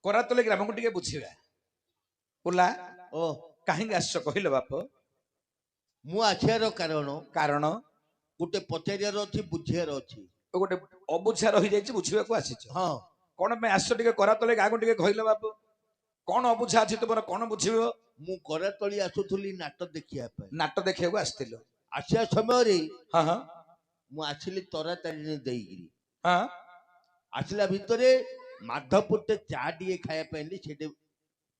କରାତଲେ ଗ୍ରାମକୁ ଟିକେ ବୁଝିବା ବୁଲା ଓ କାହିଁକି ଆସିଛ କହିଲ ବାପ? ମୁଁ ଆସିବାର କାରଣ ଗୋଟେ ପଚାରିବାର ଅଛି, ବୁଝିବାର ଅଛି। ଗୋଟେ ଅବୁଝା ରହିଯାଇଛି, ବୁଝିବାକୁ ଆସିଛ। ହଁ କଣ ପାଇଁ ଆସିଛ ଟିକେ କରାତଲେ ଗାଁକୁ ଟିକେ କହିଲ ବାପ? କଣ ଅବୁଝା ଅଛି ତୁମର, କଣ ବୁଝିବ? ମୁଁ କରାତଳି ଆସୁଥିଲି ନାଟ ଦେଖିବା ପାଇଁ। ନାଟ ଦେଖିବାକୁ ଆସିଥିଲ? ଆସିବା ସମୟରେ ହଁ ହଁ ମୁଁ ଆସିଲି ତରାତାରିଣୀ ଦେଇକିରି। ହଁ ଆସିଲା ଭିତରେ ମାଧପୁରଟେ ଚା ଟିକେ ଖାଇବା ପାଇଁ ସେଠି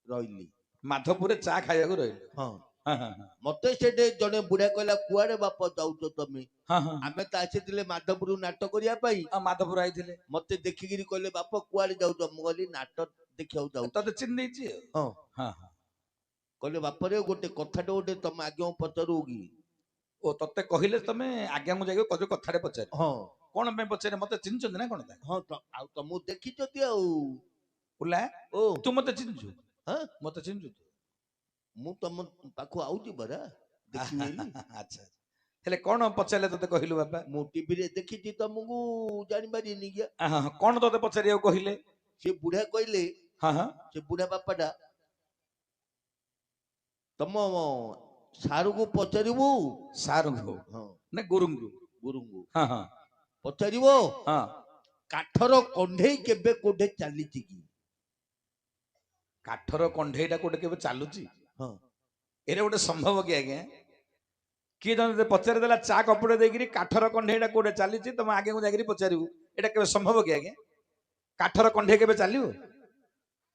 ରହିଲି। ମାଧପୁରରେ ଚା ଖାଇବାକୁ ରହିଲେ? ହଁ ହଁ ହଁ ହଁ ମତେ ସେଠି ଜଣେ ବୁଢା କହିଲା, କୁଆଡେ ବାପ ଯାଉଛ ତମେ? ହଁ ହଁ ଆମେ ତ ଆସିଥିଲେ ମାଧପୁର ନାଟ କରିବା ପାଇଁ। ଆଉ ମାଧପୁର ଆଇଥିଲେ, ମତେ ଦେଖିକିରି କହିଲେ, ବାପ କୁଆଡେ ଯାଉଛ? ମୁଁ କହିଲି, ନାଟ ଦେଖିବାକୁ ଯାଉଛି। ତତେ ଚିହ୍ନି ଦେଇଛି ଆଉ। ହଁ ହଁ ହଁ କହିଲେ, ବାପରେ ଗୋଟେ କଥାଟେ ଗୋଟେ ତମେ ଆଜ୍ଞା ପଚାରୁ କି? ଓ ତତେ କହିଲେ ତମେ ଆଜ୍ଞା ମୁଁ ଯାଇକି କହୁଛ କଥାରେ ପଚାରେ? ହଁ କଣ ପାଇଁ ପଚାରେ? ମତେ ଚିହ୍ନିଛନ୍ତି ନା କଣ? ହଁ ଆଉ ତମକୁ ଦେଖିଛନ୍ତି ଆଉ। ବୁଲା ଓ ତୁ ମତେ ଚିହ୍ନିଛୁ? ହଁ ମତେ ଚିହ୍ନିଛୁ ତୁ? ମୁଁ ତମ ପାଖକୁ ଆଉଛି ପରା ଦେଖିବି ବୋଲି। ଆଚ୍ଛା, ହେଲେ କଣ ପଚାରିଲେ ତତେ କହିଲୁ ବାପା? ମୁଁ ଟିଭିରେ ଦେଖିଛି, ତମକୁ ଜାଣିପାରିନି କି? ହଁ ହଁ କଣ ତତେ ପଚାରିବାକୁ କହିଲେ? ସେ ବୁଢା କହିଲେ, ହଁ ହଁ ସେ ବୁଢା ବାପାଟା, ତମ ସାରୁକୁ ପଚାରିବୁ। ସାରୁଙ୍କୁ ହଁ ନା ଗୁରୁଙ୍କୁ? ଗୁରୁଙ୍କୁ ହଁ ହଁ ପଚାରିବ, ହଁ କାଠର କଣ୍ଢେଇ କେବେ କୋଉଠି ଚାଲିଛି କି? କାଠର କଣ୍ଢେଇଟା କୋଉଠି କେବେ ଚାଲୁଛି? ହଁ ଏରେ ଗୋଟେ ସମ୍ଭବ କି ଆଜ୍ଞା? କିଏ ଜଣେ ପଚାରିଦେଲା ଚା କପୁଡେ ଦେଇକିରି କାଠର କଣ୍ଢେଇଟା କୋଉଠି ଚାଲିଛି, ତମ ଆଗକୁ ଯାଇକିରି ପଚାରିବୁ, ଏଟା କେବେ ସମ୍ଭବ କି ଆଜ୍ଞା? କାଠର କଣ୍ଢେଇ କେବେ ଚାଲିବ?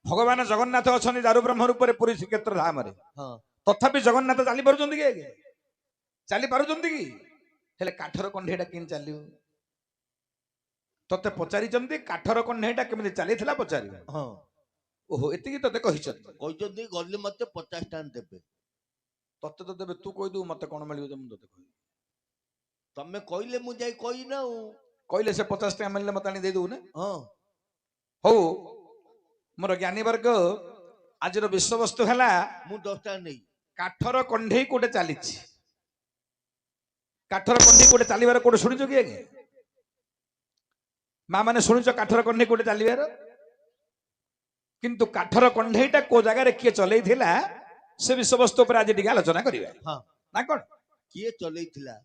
ଭଗବାନ ଜଗନ୍ନାଥ ଅଛନ୍ତି ଦାରୁ ବ୍ରହ୍ମ ରୂପରେ ପୁରୀ ଶ୍ରୀକ୍ଷେତ୍ର ଧାମରେ, ହଁ ତଥାପି ଜଗନ୍ନାଥ ଚାଲି ପାରୁଛନ୍ତି କି ଆଜ୍ଞା? ଚାଲି ପାରୁଛନ୍ତି କି? ହେଲେ କାଠର କଣ୍ଢେଇଟା କେମିତି ଚାଲିବ? ତତେ ପଚାରିଛନ୍ତି କାଠର କଣ୍ଢେଇଟା କେମିତି ଚାଲିଥିଲା ପଚାରିବ? ହଁ ଓହୋ, ଏତିକି ତତେ କହିଛନ୍ତି? କହିଛନ୍ତି, ଗଲେ ମତେ 50 ଟଙ୍କା ଦେବେ। ତତେ ତ ଦେବେ, ତୁ କହିଦବୁ ମତେ କଣ ମିଳିବ ଯେ ମୁଁ ତତେ କହିବି? ତମେ କହିଲେ ମୁଁ ଯାଇ କହିନା ଆଉ। କହିଲେ ସେ 50 ଟଙ୍କା ମିଳିଲେ ମତେ ଆଣି ଦେଇଦବୁ ନା? ହଁ ହଉ ମୋର ଜ୍ଞାନୀ ବର୍ଗ, ଆଜିର ବିଷୟବସ୍ତୁ ହେଲା ମୁଁ 10 ଟଙ୍କା ନେଇ କାଠର କଣ୍ଢେଇ କୋଉଟେ ଚାଲିଛି। କାଠର କଣ୍ଢେଇ କୋଉଟେ ଚାଲିବାର କୋଉଟେ ଶୁଣିଛ କି ଆଜ୍ଞା? ମା ମାନେ ଶୁଣିଛ କାଠର କଣ୍ଢେଇ କୋଉଟେ ଚାଲିବାର? କିନ୍ତୁ କାଠର କଣ୍ଢେଇଟା କୋଉ ଜାଗାରେ କିଏ ଚଲେଇଥିଲା, ସେ ବିଷୟବସ୍ତୁ ଉପରେ ଆଜି ଟିକେ ଆଲୋଚନା କରିବା। ହଁ ନା କଣ? କିଏ ଚଲେଇଥିଲା?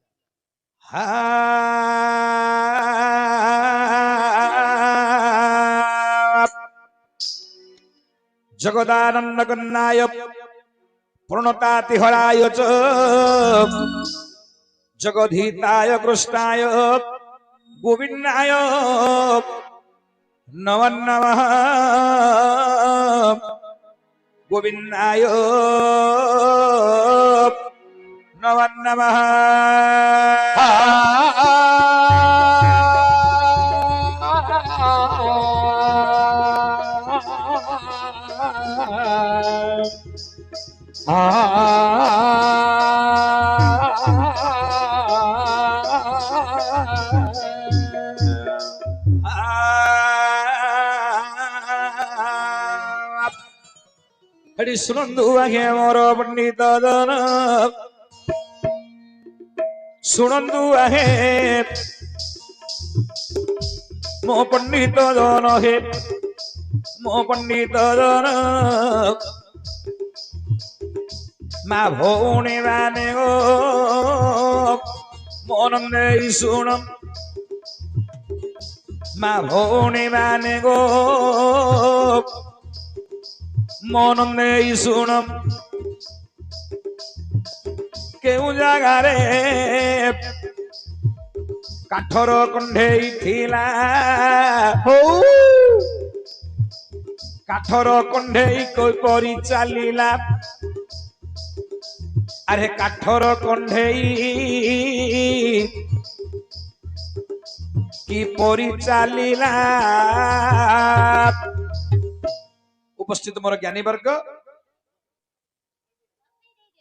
ଜଗଦାନନ୍ଦ କନ୍ନାୟ ପୂର୍ଣତାତିହଳାୟ ଚ ଜଗଧୀତାୟ କୃଷ୍ଣାୟ ଗୋବିନ୍ଦାୟ ନମଃ ନମଃ গোবিন্দায় নমঃ নমঃ। हरि सुनंदु आगे मोर पंडित दन सुनंदु आहे मो पंडित दन हे मो पंडित दन मा भौणी माने गो मोनंदे सुन मा भौणी माने गो मन नहीं सुन केउ जगारे काठर कंढेई थिला हो काठर कंढेई कोई चलीला अरे काठर कंढेई की परी चलीला। उपस्थित मोर ज्ञानी वर्ग,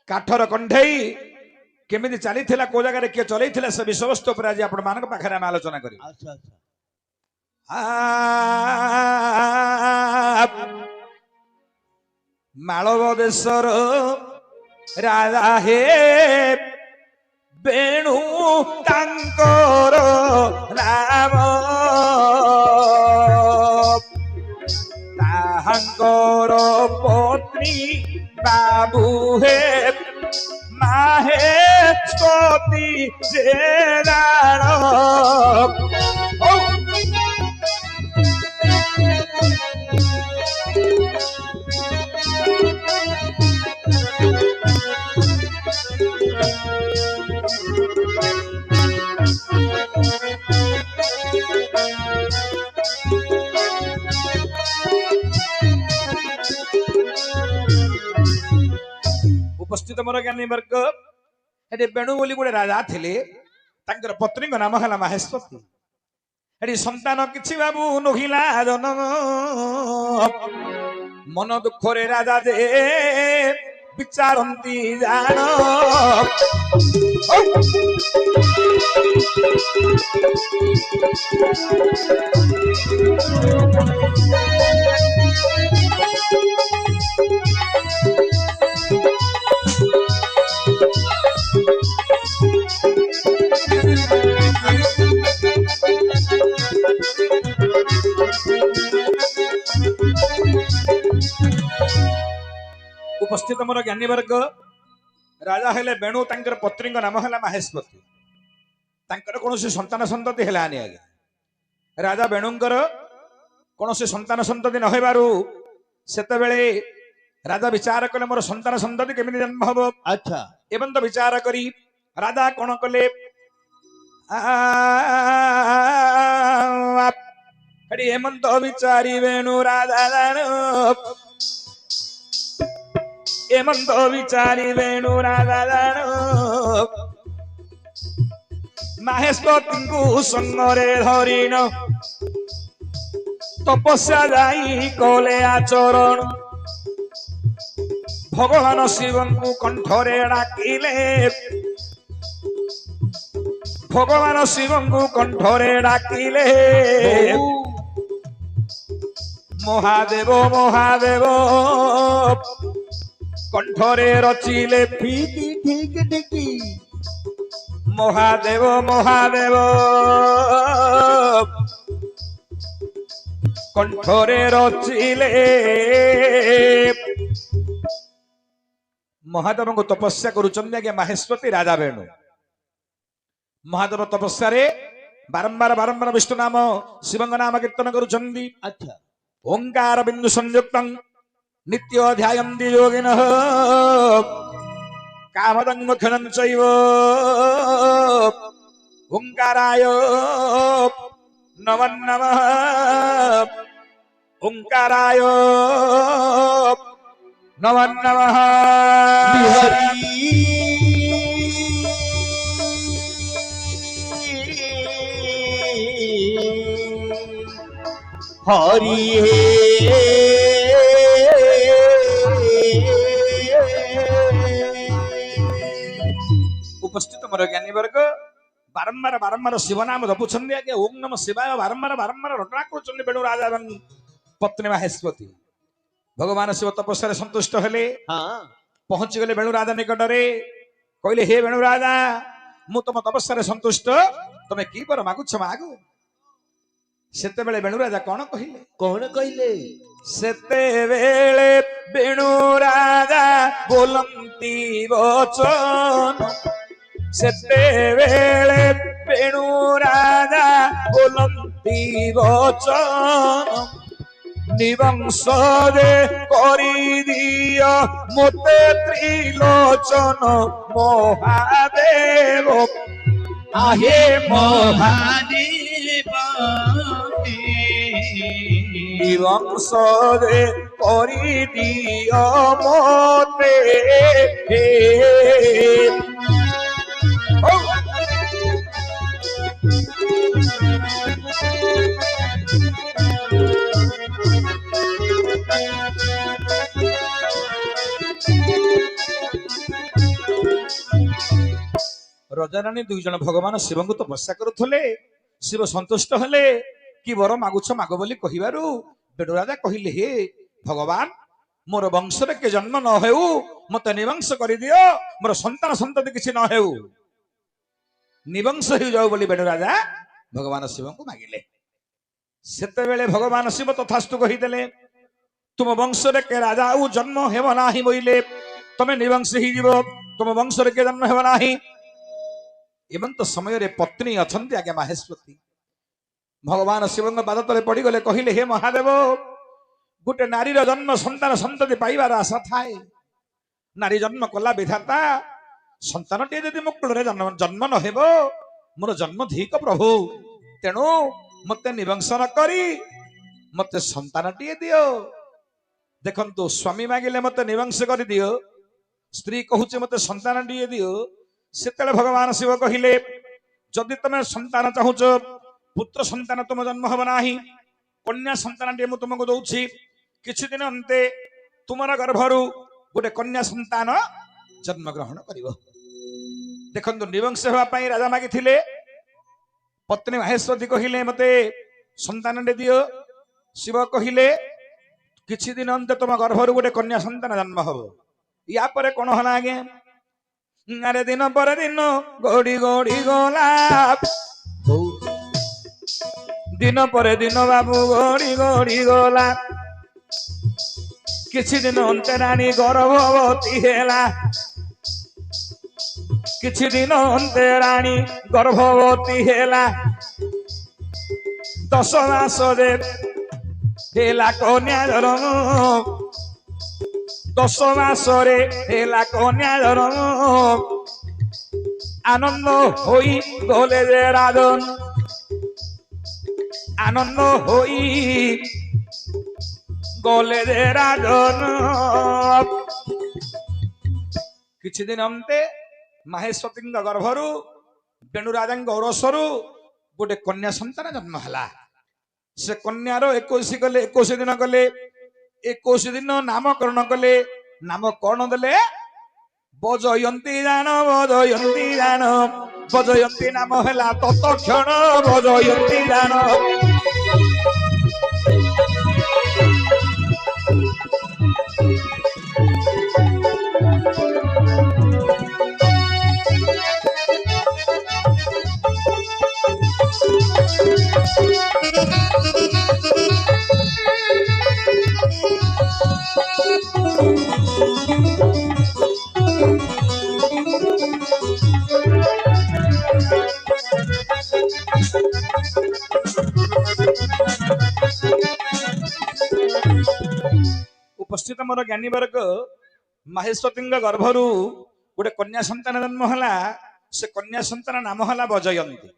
काठर कंढेई केमिति चलीथिला, को जगह किए चलैथिला, से विषयवस्तु पर आज आपण मानक पाखरे हम आलोचना करी। अच्छा अच्छा मालव देशर राजा हे बेणु तांकर नाम ତାହାଙ୍କର ପତ୍ନୀ ବାବୁ ହେ ମାହେଶ୍ୱତୀ ଯେ ଜାଣ। ଉପସ୍ଥିତ ମୋର ଜ୍ଞାନୀ ବର୍ଗ, ଏଠି ବେଣୁ ବୋଲି ଗୋଟେ ରାଜା ଥିଲେ, ତାଙ୍କର ପତ୍ନୀଙ୍କ ନାମ ହେଲା ମାହେଶ୍ୱତୀ। ଏଠି ସନ୍ତାନ କିଛି ବାବୁ ନୋହିଲା ଜନମ, ମନ ଦୁଃଖରେ ରାଜା ଯେ ବିଚାରନ୍ତି ଜାଣ। ଉପସ୍ଥିତ ମୋର ଜ୍ଞାନୀ ବର୍ଗ, ରାଜା ହେଲେ ବେଣୁ, ତାଙ୍କର ପତ୍ନୀଙ୍କ ନାମ ହେଲା ମାହେଶ୍ୱତୀ। ତାଙ୍କର କୌଣସି ସନ୍ତାନ ସନ୍ତତି ହେଲାନି ଆଜ୍ଞା। ରାଜା ବେଣୁଙ୍କର କୌଣସି ସନ୍ତାନ ସନ୍ତତି ନ ହେବାରୁ ସେତେବେଳେ ରାଜା ବିଚାର କଲେ ମୋର ସନ୍ତାନ ସନ୍ତତି କେମିତି ଜନ୍ମ ହବ। ଆଚ୍ଛା ଏବଂ ତ ବିଚାର କରି ରାଜା କଣ କଲେ, ଏଠି ହେମନ୍ତ ବିଚାରି ବେଣୁ ରାଜା ଜାଣ, ହେମନ୍ତ ବିଚାରି ବେଣୁ ରାଜା ଜାଣ, ମାହେଶ୍ୱତୀଙ୍କୁ ସଙ୍ଗରେ ଧରିଣ ତପସ୍ୟା ଯାଇ କଲେ ଆଚରଣ। ଭଗବାନ ଶିବଙ୍କୁ କଣ୍ଠରେ ଡାକିଲେ, ଭଗବାନ ଶିବଙ୍କୁ କଣ୍ଠରେ ଡାକିଲେ, ମହାଦେବ ମହାଦେବ କଣ୍ଠରେ ରଚିଲେ, ଠିକ ଠିକ ଠିକ ମହାଦେବ ମହାଦେବ କଣ୍ଠରେ ରଚିଲେ। ମହାଦେବଙ୍କୁ ତପସ୍ୟା କରୁଛନ୍ତି ଆଜ୍ଞା ମାହେଶ୍ୱତୀ ରାଜା ବେଣୁ। ମହାଦେବ ତପସ୍ୟାରେ ବାରମ୍ବାର ବାରମ୍ବାର ବିଷ୍ଣୁ ନାମ ଶିବଙ୍କ ନାମ କୀର୍ତ୍ତନ କରୁଛନ୍ତି। ଆଚ୍ଛା ଓଙ୍କାର ବିନ୍ଦୁ ସଂଯୁକ୍ତଂ ନିତ୍ୟ ଧ୍ୟାୟନ୍ତି ଯୋଗିନଃ କାମଦଂ କ୍ଷଣଂ ଚୈବ ଓଙ୍କାରାୟ ନମଃ ନମଃ ଓଙ୍କାରାୟ ନମଃ ନମଃ। হরি হে ଉପସ୍ଥିତ ମୋର ଜ୍ଞାନୀ ବର୍ଗ, ବାରମ୍ବାର ବାରମ୍ବାର ଶିବ ନାମ ଜପୁଛନ୍ତି ଆଜ୍ଞା, ଓಂ ନମ ଶିବାୟ ବାରମ୍ବାର ବାରମ୍ବାର ରଟଣା କରୁଛନ୍ତି ବେଣୁ ରାଜା ଏବଂ ପତ୍ନୀ ମାହେଶ୍ୱତୀ। ଭଗବାନ ଶିବ ତପସ୍ୟାରେ ସନ୍ତୁଷ୍ଟ ହେଲେ, ହଁ ପହଞ୍ଚିଗଲେ ବେଣୁ ରାଜା ନିକଟରେ। କହିଲେ ହେ ବେଣୁ ରାଜା, ମୁଁ ତମ ତପସ୍ୟାରେ ସନ୍ତୁଷ୍ଟ, ତମେ କି ବର ମାଗୁଛ ମାଗୁ। ସେତେବେଳେ ବେଣୁ ରାଜା କଣ କହିଲେ, କଣ କହିଲେ? ସେତେବେଳେ ବେଣୁ ରାଜା ବୋଲନ୍ତି ବଚନ, ସେତେବେଳେ ବେଣୁ ରାଜା ବୋଲନ୍ତି ବଚନ, ନିବଂସରେ କରିଦିଅ ମୋତେ ତ୍ରିଲୋଚନ ମହାଦେବ। ଆହେ মহাদেব ନିବଂସରେ କରିଦିଅ ମୋତେ। ରଜାରାଣୀ ଦୁଇ ଜଣ ଭଗବାନ ଶିବଙ୍କୁ ତପସ୍ୟା କରୁଥିଲେ। ଶିବ ସନ୍ତୁଷ୍ଟ ହେଲେ, କି ବର ମାଗୁଛ ମାଗ ବୋଲି କହିବାରୁ ବେଣୁ ରାଜା କହିଲେ, ହେ ଭଗବାନ, ମୋର ବଂଶରେ କିଏ ଜନ୍ମ ନ ହେଉ, ମତେ ନିବଂଶ କରିଦିଅ, ମୋର ସନ୍ତାନ ସନ୍ତତି କିଛି ନ ହେଉ, ନିବଂଶ ହେଇଯାଉ ବୋଲି ବେଣୁ ରାଜା ଭଗବାନ ଶିବଙ୍କୁ ମାଗିଲେ। ସେତେବେଳେ ଭଗବାନ ଶିବ ତଥାସ୍ତୁ କହିଦେଲେ। तुम वंश के राजा जन्म हेब ना बोले तमें निवंश ही जीव तुम वंश के जन्म हेब ना एमंत समय रे पत्नी अछंती आज्ञा माहेश्वती भगवान शिव पाद तले पड़गले कहले हे महादेव गोटे नारी जन्म संतान संतति पाइबार आशा थाए नारी जन्म कला विधाता संतान टे यदि मो कूल जन्म नहेब मोर जन्म धीक प्रभु तेणु मत निवंश न करी मत संतान टे दियो देखंतु स्वामी मागिले मत निवंश कर दियो स्त्री कहूचे मत संतान टे दियो सेते भगवान शिव कहले जदि तुम संतान चाहूच पुत्र संतान तुम जन्म हम ना कन्या संतान टे तुमको दौची किछि दिन अंते तुमर गर्भरु गोटे कन्या संतान जन्म ग्रहण करिवो देखंतु निवंश हेबा पई राजा मागिथिले पत्नी माहेश्वती कहिले मते संतान टे दियो शिव कहिले किछि दिन अंते तुम गर्भरु गोटे कन्या संतान जन्म हबो या परे कोन हला आगे अरे दिन पर दिन गोड़ी गोड़ी गोला दिन पर दिन बाबू गोड़ी गोड़ी गोला किछि दिन अंते रानी गर्भवती हेला किछि दिन अंते रानी गर्भवती हेला 10 मास रे हेला कन्या जन्म 10 मास रे हेला कन्या जन्म आनंद होई गले जे राजन आनंद होई गले रे राजन किछि दिन अंते माहेश्वती गर्भरु बेणु राजा औरसरु गोटे कन्या संतान जन्म हला से कन्यार 21 गले 21 दिन गले 21 दिन नामकरण कले नाम कौन देले बजयंती जान बजयंती नाम हैला तत्क्षण बजयंती जान उपस्थित मोर ज्ञानी वर्ग माहेश्वती गर्भरु गोटे कन्या संतान जन्म हला से कन्या संतान नाम हला बजयंती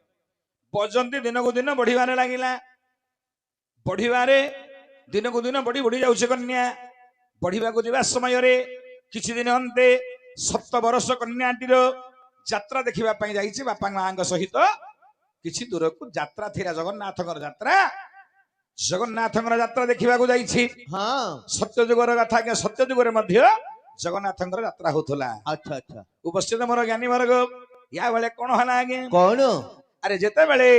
बजयंती दिन को दिन बढ़िबारे लागिला बढ़िबारे दिन को दिन बढ़ी बढ़ी जाउछे कन्या बढ़िबा को जिबा समय रे किछि दिन अंते 7 वर्ष कन्याटीर यात्रा देखिबा पई जाईछि बापा मांग सहित किछि दूर को यात्रा थिरा जगन्नाथकर यात्रा जगन्नाथଙ୍କର ଯାତ୍ରା ଦେଖିବାକୁ ଯାଇଛି हाँ ସତ୍ୟଯୁଗର କଥା କି ସତ୍ୟଯୁଗରେ ମଧ୍ୟ ଜଗନ୍ନାଥଙ୍କର ଯାତ୍ରା ହୋଉଥିଲା अच्छा अच्छा ଉପସ୍ଥିତ ମୋର ଜ୍ଞାନୀ ବର୍ଗ या बेले कोन हला आगे कौन अरे जेते बेले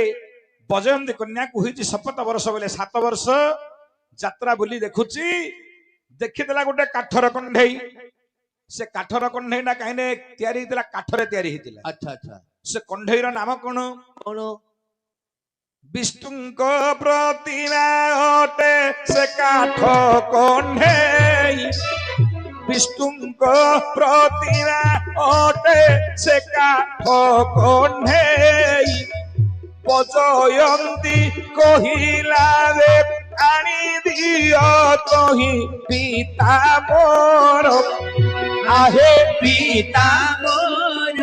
बजयंती कन्या को होईची 7 वर्ष बेले 7 वर्ष यात्रा बुली देखुची देखितला गोटे काठर कंढेई से काठर कंढेईना काइने तयारी हितला काठरे तयारी हितला अच्छा अच्छा से कंढेईर नाम कोन कौन विष्णु को प्रतिमा होते से काठ कंढेई विष्णु को प्रतिमा होते से काठ कंढेई बजयंती कहिला रे आनी दियो तोही पिता मोर आहे पिता मोर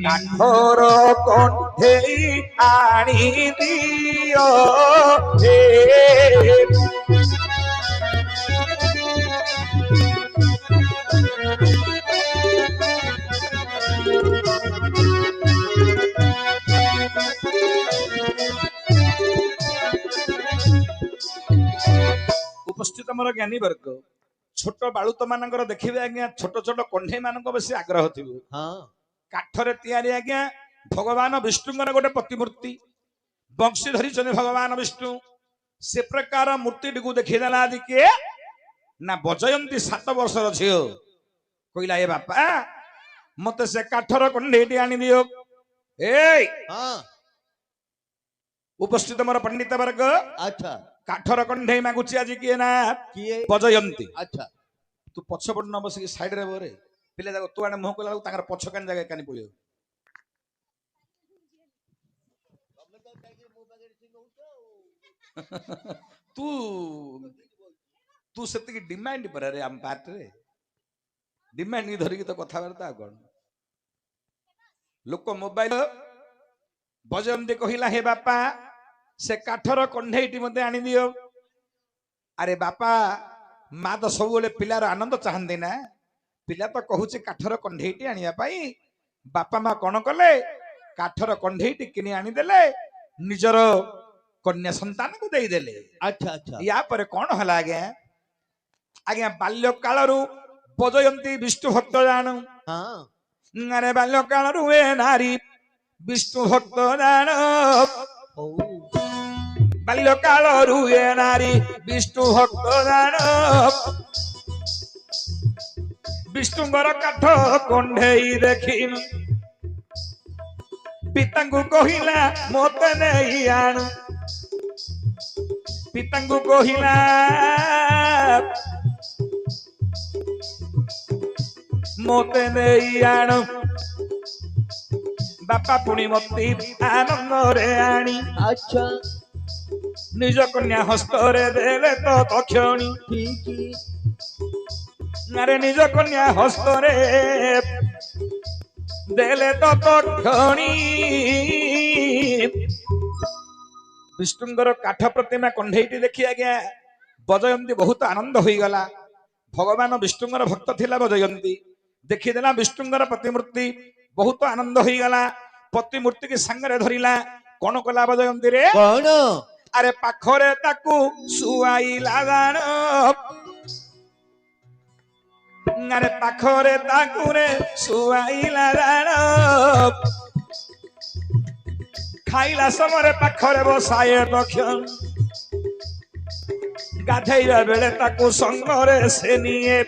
काठर कंढेई आनी दियो हे उपस्थित मोर ज्ञानी वर्ग छोट बालुत मानकर देखिबे आज्ञा छोट छोट कंढे मानक बेसी आग्रह थिबो हाँ काठरे तयारी आज्ञा भगवान विष्णुଙ୍କର गोटे प्रतिमूर्ति बंशी धरी भगवान विष्णु से प्रकार मूर्ति को देखीदेला आदि किए ना बजयंती 7 वर्षर झियो कहला ए बापा मते से काठर कंढेटी आनी दियो ए हाँ उपस्थित मोर पंडित वर्ग अच्छा କାଠର କଣ୍ଢେଇ ମାଗୁଛି ଆଜି କିଏ ନା କିଏ? ବଜୟନ୍ତୀ। ଆଚ୍ଛା ତୁ ପଛପଟ ନ ବସିକି ସାଇଡରେ ବରେ ପିଲା ଯାକ ତୁ ଆଣେ ମୁହଁ କଲା ବେଳକୁ ତାଙ୍କର ପଛ କାନି ଜାଗା କାନି ପଳେଇବ। ତୁ ତୁ ସେତିକି ଡିମାଣ୍ଡ ପରାରେ ଆମ ପାର୍ଟିରେ ଡିମାଣ୍ଡ ଧରିକି ତ କଥାବାର୍ତ୍ତା ଆଉ କଣ। ଲୋକ ମୋବାଇଲ ବଜୟନ୍ତୀ କହିଲା ହେ ବାପା ସେ କାଠର କଣ୍ଢେଇଟି ମତେ ଆଣିଦିଅ। ଆରେ ବାପା ମା ତ ସବୁବେଳେ ପିଲାର ଆନନ୍ଦ ଚାହାନ୍ତି ନା। ପିଲା ତ କହୁଛି କାଠର କଣ୍ଢେଇଟି ଆଣିବା ପାଇଁ। ବାପା ମା କଣ କଲେ କାଠର କଣ୍ଢେଇଟି କିଣି ଆଣିଦେଲେ ନିଜର କନ୍ୟା ସନ୍ତାନକୁ ଦେଇଦେଲେ। ଆଚ୍ଛା ଆଚ୍ଛା ୟା ପରେ କଣ ହେଲା ଆଜ୍ଞା ଆଜ୍ଞା ବାଲ୍ୟ କାଳରୁ ବଜୟନ୍ତୀ ବିଷ୍ଣୁ ଭକ୍ତ ଜାଣୁ। ହଁ ଆରେ ବାଲ୍ୟ କାଳରୁ ଏ ନାରୀ ବିଷ୍ଣୁ ଭକ୍ତ ଜାଣ। ହଉ ବାଲ୍ୟ କାଳରୁ ଏ ନାରୀ ବିଷ୍ଣୁ ଭକ୍ତ ଜାଣ। ବିଷ୍ଣୁଙ୍କର କାଠ କଣ୍ଢେଇ ଦେଖିନୁ ପିତାଙ୍କୁ କହିଲା ମତେ ନେଇ ଆଣୁ। ପିତାଙ୍କୁ କହିଲା ମତେ ନେଇ ଆଣ। ବାପା ପୁଣି ମତେ ଆନନ୍ଦରେ ଆଣି ଆଚ୍ଛା ନିଜ କନ୍ୟା ହସ୍ତରେ ଦେଲେ ତ ତକ୍ଷଣୀ। ଠିକ ଆରେ ନିଜ କନ୍ୟା ହସ୍ତରେ ଦେଲେ ତ ତକ୍ଷଣୀ। ବିଷ୍ଣୁଙ୍କର କାଠ ପ୍ରତିମା କଣ୍ଢେଇଟି ଦେଖି ଆଜ୍ଞା ବଜୟନ୍ତୀ ବହୁତ ଆନନ୍ଦ ହୋଇଗଲା। ଭଗବାନ ବିଷ୍ଣୁଙ୍କର ଭକ୍ତ ଥିଲା ବଜୟନ୍ତୀ। ଦେଖିଦେଲା ବିଷ୍ଣୁଙ୍କର ପ୍ରତିମୂର୍ତ୍ତି ବହୁତ ଆନନ୍ଦ ହୋଇଗଲା। ପ୍ରତିମୂର୍ତ୍ତି କି ସାଙ୍ଗରେ ଧରିଲା। କଣ କଲା ବଜୟନ୍ତୀ ରେ କଣ? ଆରେ ପାଖରେ ତାକୁ ଶୁଆଇଲା ଜାଣ। ଆରେ ପାଖରେ ତାକୁ ରେ ଶୁଆଇଲା ଜାଣ। ଖାଇଲା ସମୟରେ ପାଖରେ ବସାଏ ଦକ୍ଷିଣ। ଗାଧେଇବା ବେଳେ ତାକୁ ସଙ୍ଗରେ ସେ ନିଏ।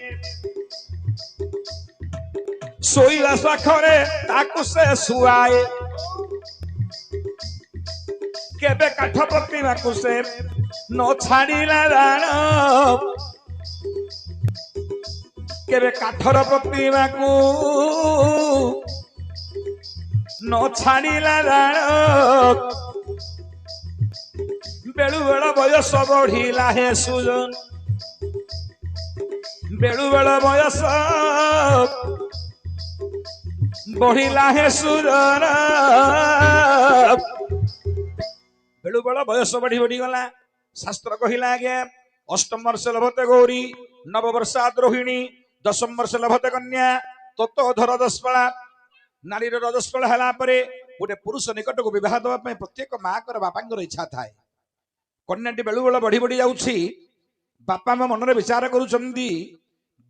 ଶୋଇବା ପାଖରେ ତାକୁ ସେ ଶୁଆଏ। କେବେ କାଠ ପ୍ରତିମାକୁ ସେ ନ ଛାଡ଼ିଲା ଜାଣ। କେବେ କାଠର ପ୍ରତିମାକୁ ନ ଛାଡ଼ିଲା ଜାଣ। ବେଳୁ ବେଳ ବୟସ ବଢିଲା ହେ ସୁଜନ। ବେଳୁ ବେଳ ବୟସ ବଢିଲା ହେ ସୁଜନ। ବେଳୁ ବେଳ ବୟସ ବଢି ବଢି ଗଲା। ଶାସ୍ତ୍ର କହିଲା ଆଜ୍ଞା ଅଷ୍ଟମ ବର୍ଷ ଲଭତେ ଗୌରୀ ନବବର୍ଷା ଦ୍ରୋହିଣୀ ଦଶମ ବର୍ଷ ଲଭତେ କନ୍ୟା ତତ୍ତ୍ୱ ଧର ଦଶପଳା। ନାରୀର ରଜସ୍ପଳା ହେଲା ପରେ ଗୋଟେ ପୁରୁଷ ନିକଟକୁ ବିବାହ ଦେବା ପାଇଁ ପ୍ରତ୍ୟେକ ମାଙ୍କର ବାପାଙ୍କର ଇଚ୍ଛା ଥାଏ। କନ୍ୟାଟି ବେଳୁ ବେଳ ବଢି ବଢି ଯାଉଛି। ବାପା ମା ମନରେ ବିଚାର କରୁଛନ୍ତି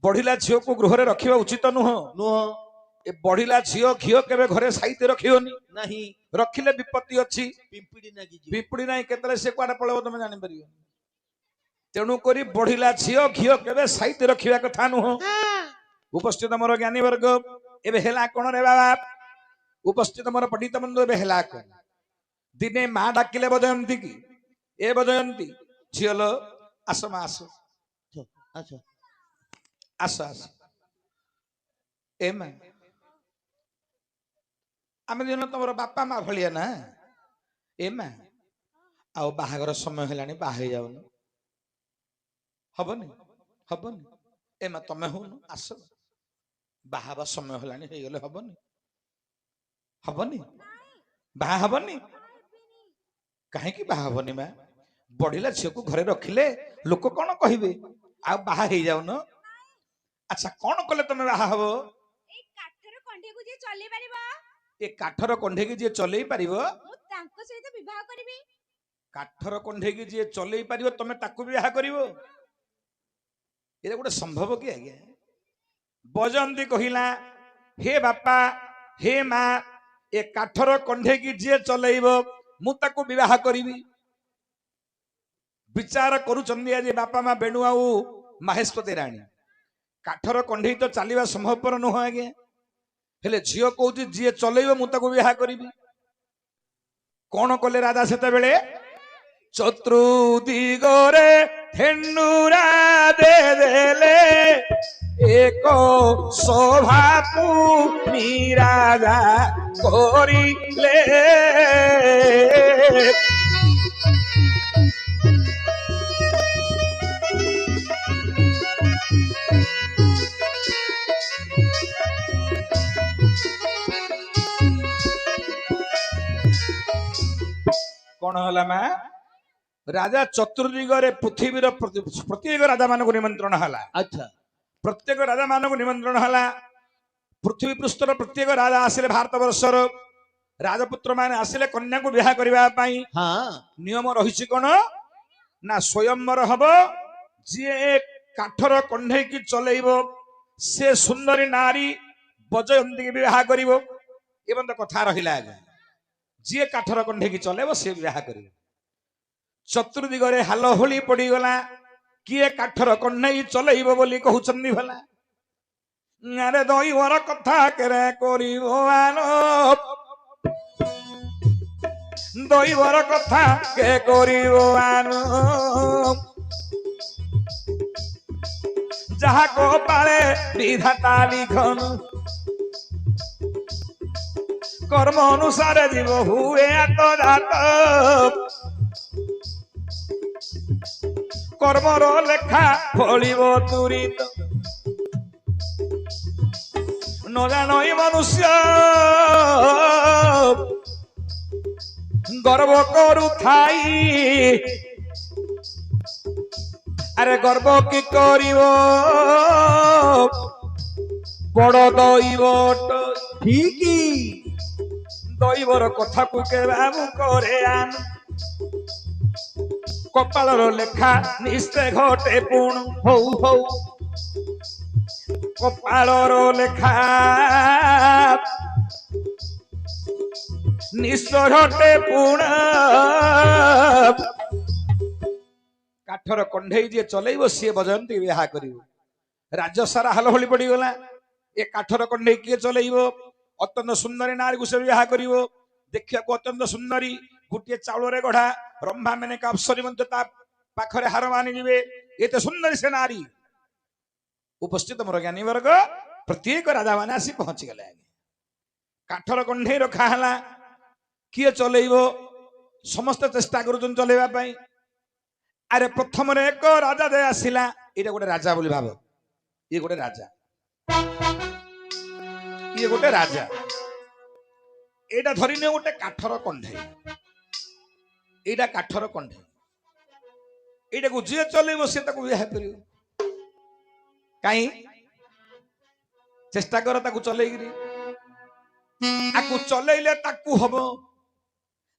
ବଢିଲା ଝିଅକୁ ଗୃହରେ ରଖିବା ଉଚିତ ନୁହଁ। ନୁହଁ ଏ ବଢିଲା ଝିଅ ଘିଅ କେବେ ଘରେ ସାଇତି ରଖିବନି। ନାହିଁ ରଖିଲେ ବିପତ୍ତି ଅଛି। ପିମ୍ପିଡ଼ି ନାଗିଯିବ। ପିମ୍ପୁଡି ନାହିଁ କେତେବେଳେ ସେ କୁଆଡେ ପଳେଇବ ତମେ ଜାଣିପାରିବ। ତେଣୁ କରି ବଢିଲା ଝିଅ ଘିଅ କେବେ ସାଇତି ରଖିବା କଥା ନୁହଁ। ଉପସ୍ଥିତ ମୋର ଜ୍ଞାନୀ ବର୍ଗ ଏବେ ହେଲା କଣ ରେ ବାବା? ଉପସ୍ଥିତ ମୋର ପଣ୍ଡିତ ବନ୍ଧୁ ଏବେ ହେଲା କଣ? ଦିନେ ମା ଡାକିଲେ ବଜୟନ୍ତୀ କି ଏ ବଜୟନ୍ତୀ ଝିଅ ଲୋ ଆସ ମା ଆସ ଆଚ୍ଛା ଆସ ଆସ। ଏ ମା ଆମେ ଦିନ ତମର ବାପା ମା ଭଳିଆ ନା। ଏ ମା ଆଉ ବାହାଘର ସମୟ ହେଲାଣି ବାହା ହେଇଯାଉନି। ହବନି ହବନି। ଏ ମା ତମେ ହଉନ ଆସ ବାହା ହେବା ସମୟ ହେଲାଣି ହେଇଗଲେ ହବନି ହବନି ବାହା ହବନି। କାହିଁକି ବାହା ହବନି ମା? ବଢିଲା ଝିଅକୁ ଘରେ ରଖିଲେ ଲୋକ କଣ କହିବେ? ଆଉ ବାହା ହେଇଯାଉନ। ଆଚ୍ଛା କଣ କଲେ ତମେ ବାହା ହବ? ଏଇ କାଠର କଣ୍ଢେଇକୁ ଯିଏ ଚଲେଇ ପାରିବ ଏ କାଠର କଣ୍ଢେଇକି ଯିଏ ଚଲେଇ ପାରିବ ମୁଁ ତାଙ୍କ ସହିତ ବିବାହ କରିବି। କାଠର କଣ୍ଢେଇକି ଯିଏ ଚଲେଇ ପାରିବ ତମେ ତାକୁ ବିବାହ କରିବ? ଏଇଟା ଗୋଟେ ସମ୍ଭବ କି ଆଜ୍ଞା? ବଜୟନ୍ତୀ କହିଲା ହେ ବାପା ହେ ମା ଏ କାଠର କଣ୍ଢେଇକି ଯିଏ ଚଲେଇବ ମୁଁ ତାକୁ ବିବାହ କରିବି। ବିଚାର କରୁଛନ୍ତି ଆଜି ବାପା ମା ବେଣୁ ଆଉ ମାହେଶ୍ୱତୀ ରାଣୀ। କାଠର କଣ୍ଢେଇ ତ ଚାଲିବା ସମ୍ଭବପର ନୁହଁ ଆଜ୍ଞା। ହେଲେ ଝିଅ କହୁଛି ଯିଏ ଚଲେଇବ ମୁଁ ତାକୁ ବିବାହ କରିବି। କଣ କଲେ ରାଜା ସେତେବେଳେ? চতুর্দিগরে ধেনুরা দে দেলে এক শোভাকু নিরাজা করিলে কোন হলা মা রাজা চতুর্দিগরে পৃথিবীর প্রত্যেক রাজা ମାନଙ୍କୁ নিমন্ত্ରଣ ହେଲା আচ্ছা প্রত্যেক রাজা ମାନଙ୍କୁ নিমন্ত্ରଣ ହେଲା পৃথিবী পୃଷ୍ଠର ପ୍ରତ୍ୟେକ ରାଜା ଆସିଲେ ଭାରତ ବର୍ଷର ରାଜପୁତ୍ର ମାନେ ଆସିଲେ କନ୍ୟାକୁ ବିବାହ କରିବା ପାଇଁ হ্যাঁ ନିୟମ ରହିଛି କଣ ନା ସ୍ୱୟଂବର ହବ ଯିଏ କାଠର କଣ୍ଢେଇକି ଚଲେଇବ ସେ ସୁନ୍ଦରୀ ନାରୀ ବଜୟନ୍ତୀକି ବିବାହ କରିବ ଏବଂ ତ କଥା ରହିଲା ଆଜ୍ଞା ଯିଏ କାଠର କଣ୍ଢେଇକି ଚଲେଇବ ସେ ବିବାହ କରିବ ଚତୁର୍ଦିଗରେ ହାଲ ହୋଳି ପଡିଗଲା କିଏ କାଠର କଣ୍ଢେଇ ଚଲେଇବ ବୋଲି କହୁଛନ୍ତି ଭଲା ଆରେ ଦଇବର କଥା କେରେ କରିବ ଆଲୋ ଦଇବର କଥା କେ କରିବ ଆଲୋ ଯାହା କପାଳେ ବିଧାତା লিখন কর্ম অনুসারে জীব হুয়ে আত্মজাত কর্মর লেখা ফলিব তুরিত ন জানই মনুষ্য গর্ব করু থাই আরে গর্ব কি করিব বড় দৈবট ঠিকই দৈবর কথাକୁ কেবাবু করে আন কপালর লেখা নিশ্চয় ঘটে পুণ হৌ হৌ কপালর লেখা নিশ্চয় ঘটে পুণ কাঠর কଣ୍ଢେଇ ଯିଏ ଚଲେଇବ ସିଏ ବଜୟନ୍ତୀ ବିବାହ କରିବ ରାଜ୍ୟ ସାରା ହାଲହୋଳି ପଡିଗଲା ଏ କାଠର କଣ୍ଢେଇ କିଏ ଚଲେଇବ ଅତ୍ୟନ୍ତ ସୁନ୍ଦରୀ ନାରୀକୁ ସେ ବିବାହ କରିବ ଦେଖିବାକୁ ଅତ୍ୟନ୍ତ ସୁନ୍ଦରୀ ଗୋଟିଏ ଚାଉଳରେ ଗଢା ରମ୍ଭା ମେନକା ଅପ୍ସରୀ ମଧ୍ୟ ତା ପାଖରେ ହାର ମାନି ଯିବେ ଏତେ ସୁନ୍ଦରୀ ସେ ନାରୀ ଉପସ୍ଥିତ ମୋର ଜ୍ଞାନୀ ବର୍ଗ ପ୍ରତ୍ୟେକ ରାଜା ମାନେ ଆସି ପହଞ୍ଚିଗଲେ ଆଜ୍ଞା କାଠର କଣ୍ଢେଇ ରଖା ହେଲା କିଏ ଚଲେଇବ ସମସ୍ତେ ଚେଷ୍ଟା କରୁଛନ୍ତି ଚଲେଇବା ପାଇଁ ଆରେ ପ୍ରଥମରେ ଏକ ରାଜା ଯେ ଆସିଲା ଏଇଟା ଗୋଟେ ରାଜା ବୋଲି ଭାବ ଇଏ ଗୋଟେ ରାଜା ଇଏ ଗୋଟେ ରାଜା ଏଇଟା ଧରିନିଅ ଗୋଟେ କାଠର କଣ୍ଢେଇ ଏଇଟା କାଠର କଣ୍ଢେଇ ଏଇଟାକୁ ଯିଏ ଚଲେଇବ ସେ ତାକୁ ବିବାହ କରିବ କାହିଁ ଚେଷ୍ଟା କର ତାକୁ ଚଲେଇକିରି ଆକୁ ଚଲେଇଲେ ତାକୁ ହବ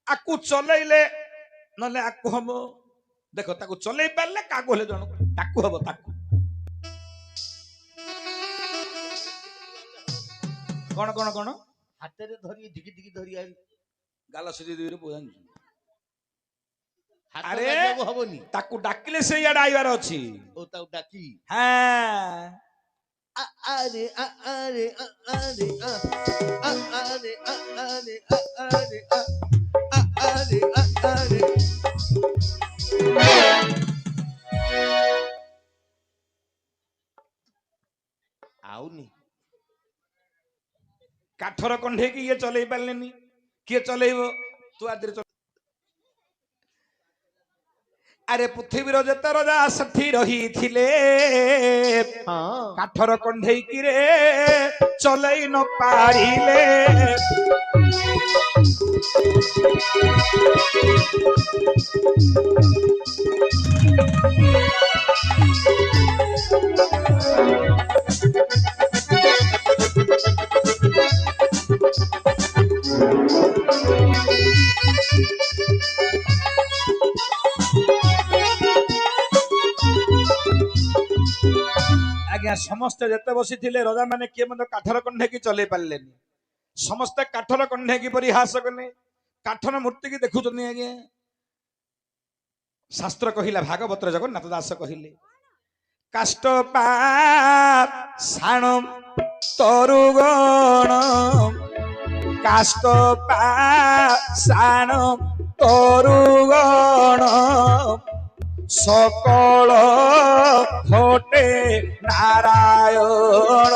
ଆକୁ ଚଲେଇଲେ ନହେଲେ ଆକୁ ହବ ଦେଖ ତାକୁ ଚଲେଇ ପାରିଲେ କାକୁ ହେଲେ ଜଣ ତାକୁ ହବ ତାକୁ କଣ କଣ କଣ হাতেরে ধরি ধিকি ধিকি ধরি আই গাল ସିଝେଇ ଦେବି ବୁଝାନ୍ତୁ হাত আরে লাগবো হবনি ତାକୁ ଡାକିଲେ ସେ ଇଆଡେ ଆଇବାର ଅଛି ও তাও ডাকি হ্যাঁ আরে আরে আরে আরে আরে আরে আরে আরে আউনি କାଠର କଣ୍ଢେଇକି ଇଏ ଚଲେଇ ପାରିଲେନି କିଏ ଚଲେଇବ ତୁ ଆଦିରେ ଆରେ ପୃଥିବୀର ଯେତେ ରାଜା ସେଠି ରହିଥିଲେ କାଠର କଣ୍ଢେଇକିରେ ଚଲେଇ ନ ପାରିଲେ ଆଜ୍ଞା ସମସ୍ତେ ଯେତେ ବସିଥିଲେ ରାଜା ମାନେ କିଏ ମଧ୍ୟ କାଠର କଣ୍ଢେଇକି ଚଲେଇ ପାରିଲେନି ସମସ୍ତେ କାଠର କଣ୍ଢେଇକି ପରିହାସ କଲେ କାଠର ମୂର୍ତ୍ତିକି ଦେଖୁଛନ୍ତି ଆଜ୍ଞା ଶାସ୍ତ୍ର କହିଲା ଭାଗବତରେ ଜଗନ୍ନାଥ ଦାସ କହିଲେ କାଷ୍ଟ ପାଷାଣ ତରୁଗଣ କାଷ୍ଟ ପାଷାଣ তরুগণ সকল ঘটে নারায়ণ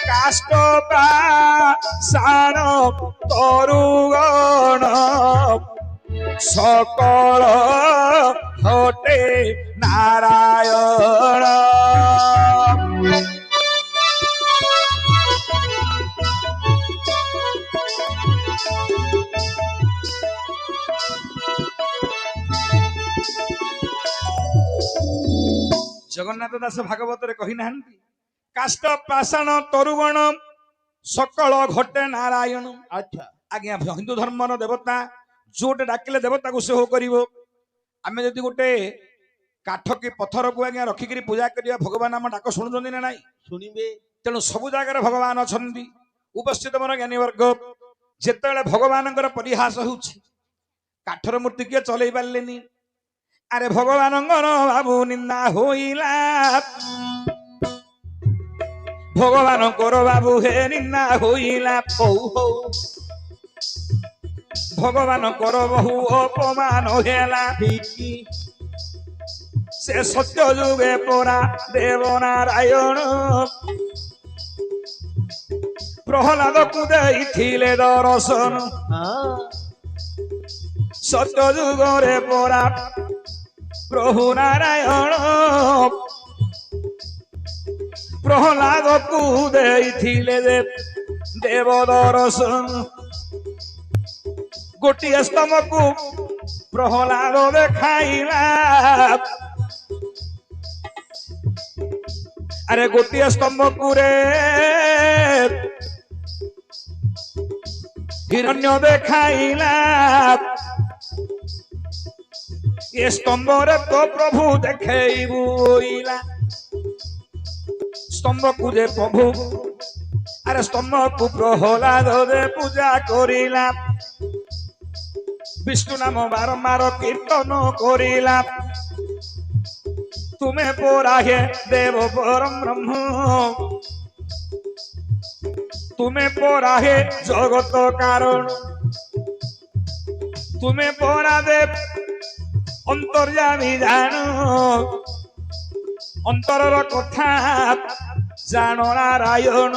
কাষ্ট পাষাণ তরুগণ সকল ঘটে নারায়ণ জগন্নাথ দাস ভাগবତରେ କହିନାହାନ୍ତି କାଷ୍ଟ ପାଷାଣ ତରୁଗଣ ସକଳ ଘଟେ ନାରାୟଣ। ଆଚ୍ଛା ଆଜ୍ଞା ହିନ୍ଦୁ ଧର୍ମର ଦେବତା ଯୋଉଟେ ଡାକିଲେ ଦେବତାକୁ ସେ ହୋ କରିବ। ଆମେ ଯଦି ଗୋଟେ କାଠ କି ପଥରକୁ ଆଜ୍ଞା ରଖିକିରି ପୂଜା କରିବା ଭଗବାନ ଆମ ଡାକ ଶୁଣୁଛନ୍ତି ନା ନାଇଁ? ଶୁଣିବେ ତେଣୁ ସବୁ ଜାଗାରେ ଭଗବାନ ଅଛନ୍ତି। ଉପସ୍ଥିତ ମୋର ଜ୍ଞାନୀ ବର୍ଗ ଯେତେବେଳେ ଭଗବାନଙ୍କର ପରିହାସ ହେଉଛି କାଠର ମୂର୍ତ୍ତି କିଏ ଚଲେଇ ପାରିଲେନି ଆରେ ଭଗବାନଙ୍କର ବାବୁ ନିନ୍ଦା ହୋଇଲା ଭଗବାନଙ୍କର ବାବୁ ହେ ନିନ୍ଦା ହୋଇଲା ହଉ ହଉ ଭଗବାନଙ୍କର ବହୁ ଅପମାନ ହେଲା ସେ ସତ୍ୟ ଯୁଗେ ପରା ଦେବ ନାରାୟଣ ପ୍ରହ୍ଲାଦକୁ ଦେଇଥିଲେ ଦର୍ଶନ ସତ୍ୟ ଯୁଗରେ ପରା ପ୍ରଭୁ ନାରାୟଣ ପ୍ରହ୍ଲାଦକୁ ଦେଇଥିଲେ ଦେବ ଦର୍ଶନ ଗୋଟିଏ ସ୍ତମ୍ଭକୁ ପ୍ରହ୍ଲାଦ ଦେଖାଇଲା ଆରେ ଗୋଟିଏ ସ୍ତମ୍ଭକୁ ରେ ହିରଣ୍ୟ ଦେଖାଇଲା ଏ ସ୍ତମ୍ଭରେ ତ ପ୍ରଭୁ ଦେଖେଇବୁ স্তম্ভକୁ যে প্রভু আরে স্তম্ভକୁ প্রহ্লাদ দে পূজা করিলা বিষ্ণু নাম বারম্বার কীর্তন করিলা তুমি পরাহে দেব পরম ব্রহ্ম তুমি পরাহে জগত কারণ তুমি পরা দেব অন্তর্যামী জানো অন্তরর কথা জানো নারায়ণ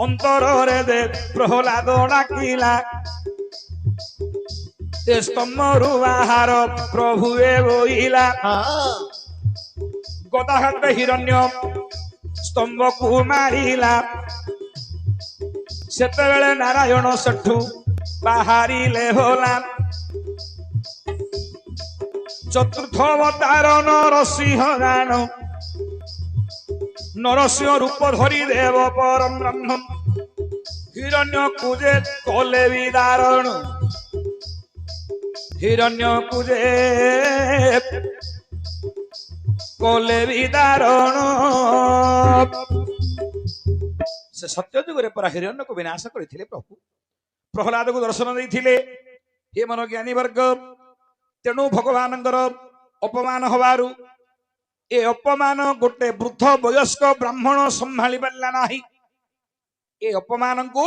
অন্তরে দে প্রহ্লাদ ডাকিলা এ স্তম্ভরু বাহার প্রভুয়ে বইলা গদা হাতে হিরণ্য স্তম্ভକୁ মারিলা সেতেবেলে নারায়ণ সেঠু বাহারিলে হলা চতুর্থ অবতার নরসিংহ গান নরসিংহ রূপ ধরি দেব পরম ব্রহ্ম হিরণ্য কুজে কলে বিদারণ হিরণ্য কুজে কলে বিদারণ সে সত্য যুগরে পরা হিরণ্যକୁ বিনাশ କରିଥିଲେ ପ୍ରଭୁ ପ୍ରହ୍ଲାଦକୁ ଦର୍ଶନ ଦେଇଥିଲେ। ହେ ମନ ଜ୍ଞାନୀ ବର୍ଗ ତେଣୁ ଭଗବାନଙ୍କର ଅପମାନ ହବାରୁ ଏ ଅପମାନ ଗୋଟେ ବୃଦ୍ଧ ବୟସ୍କ ବ୍ରାହ୍ମଣ ସମ୍ଭାଳି ପାରିଲା ନାହିଁ। ଏ ଅପମାନକୁ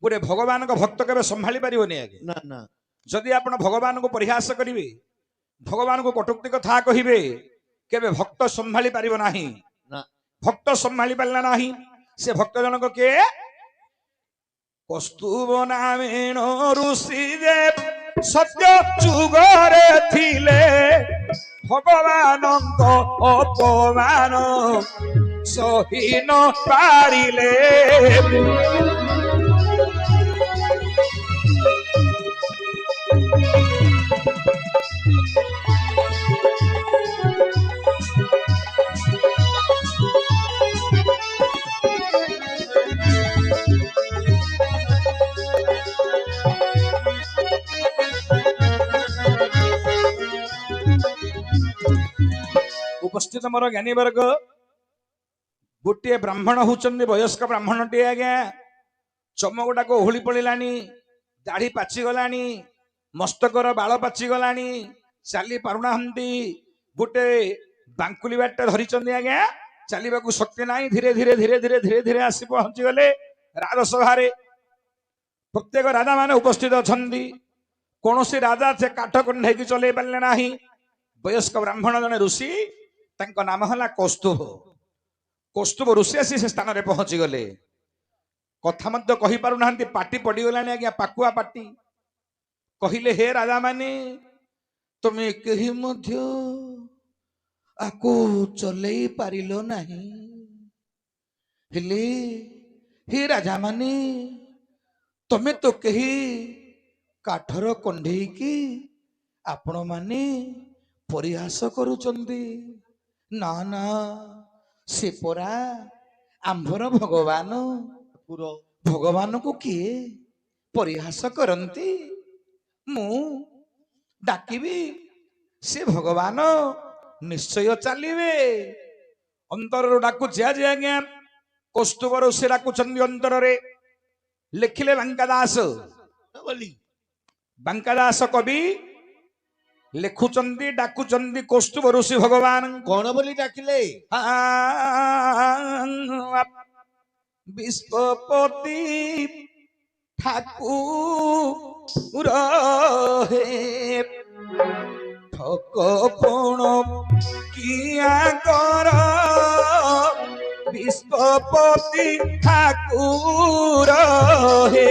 ଗୋଟେ ଭଗବାନଙ୍କ ଭକ୍ତ କେବେ ସମ୍ଭାଳି ପାରିବନି ଆଜ୍ଞା। ନା ନା ଯଦି ଆପଣ ଭଗବାନଙ୍କୁ ପରିହାସ କରିବେ ଭଗବାନଙ୍କୁ କଟୁକ୍ତି କଥା କହିବେ କେବେ ଭକ୍ତ ସମ୍ଭାଳି ପାରିବ ନାହିଁ। ନା ଭକ୍ତ ସମ୍ଭାଳି ପାରିଲା ନାହିଁ। ସେ ଭକ୍ତ ଜଣକ କିଏ? କସ୍ତୁବ ନାମେଣ ଋଷି ଦେବ ସତ୍ୟ ଯୁଗରେ ଥିଲେ ଭଗବାନଙ୍କ ଅପମାନ ସହି ନ ପାରିଲେ ଉପସ୍ଥିତ ମୋର ଜ୍ଞାନୀ ବର୍ଗ ଗୋଟିଏ ବ୍ରାହ୍ମଣ ହଉଛନ୍ତି ବୟସ୍କ ବ୍ରାହ୍ମଣଟିଏ ଆଜ୍ଞା। ଚମଗୁଡାକ ଓହଳି ପଡିଲାଣି, ଦାଢି ପାଚିଗଲାଣି, ମସ୍ତକର ବାଳ ପାଚିଗଲାଣି, ଚାଲି ପାରୁନାହାନ୍ତି। ଗୋଟେ ବାଙ୍କୁଲି ବାଟେ ଧରିଛନ୍ତି ଆଜ୍ଞା, ଚାଲିବାକୁ ଶକ୍ତି ନାହିଁ। ଧୀରେ ଧୀରେ ଧୀରେ ଧୀରେ ଧୀରେ ଧୀରେ ଆସି ପହଞ୍ଚିଗଲେ ରାଜସଭାରେ। प्रत्येक राजा माने उपस्थित अछंदी कौन सी राजा से काठ कंढे की चले पारे ना वयस्क ब्राह्मण जने ऋषि तांको नाम हला कौस्तुभ कौस्तुभ ऋषि आसी से स्थान में पहुंची गले कथा मध्य कहि पारु नाहंती पाटी पड़ी गलानी आज्ञा पाकुआ पाटी कहिले हे राजा माने तुमे केही मध्य आकु चलई पारिलो नाही हेले हे राजा माने तमे तो केही काठर कंढे की आपण माने परिहास करूचंदी ना ना से परा आंभर भगवान ପୁର भगवान को किए परिहास करती मु डाकिबी से भगवान निश्चय चलिए अंतर डाकुची आज आज्ञा कौस्तुभ से डाकुचंदी अंतर रे लिखिले बांकादास ବୋଲି बांकादास कवि लिखुचंदी डाकुचंदी कौस्तुभ ऋषि भगवान କଣ ବୋଲି ଡାକିଲେ विश्वपति ठाकुर हे ठकपण किया कर विश्वपति ठाकुर हे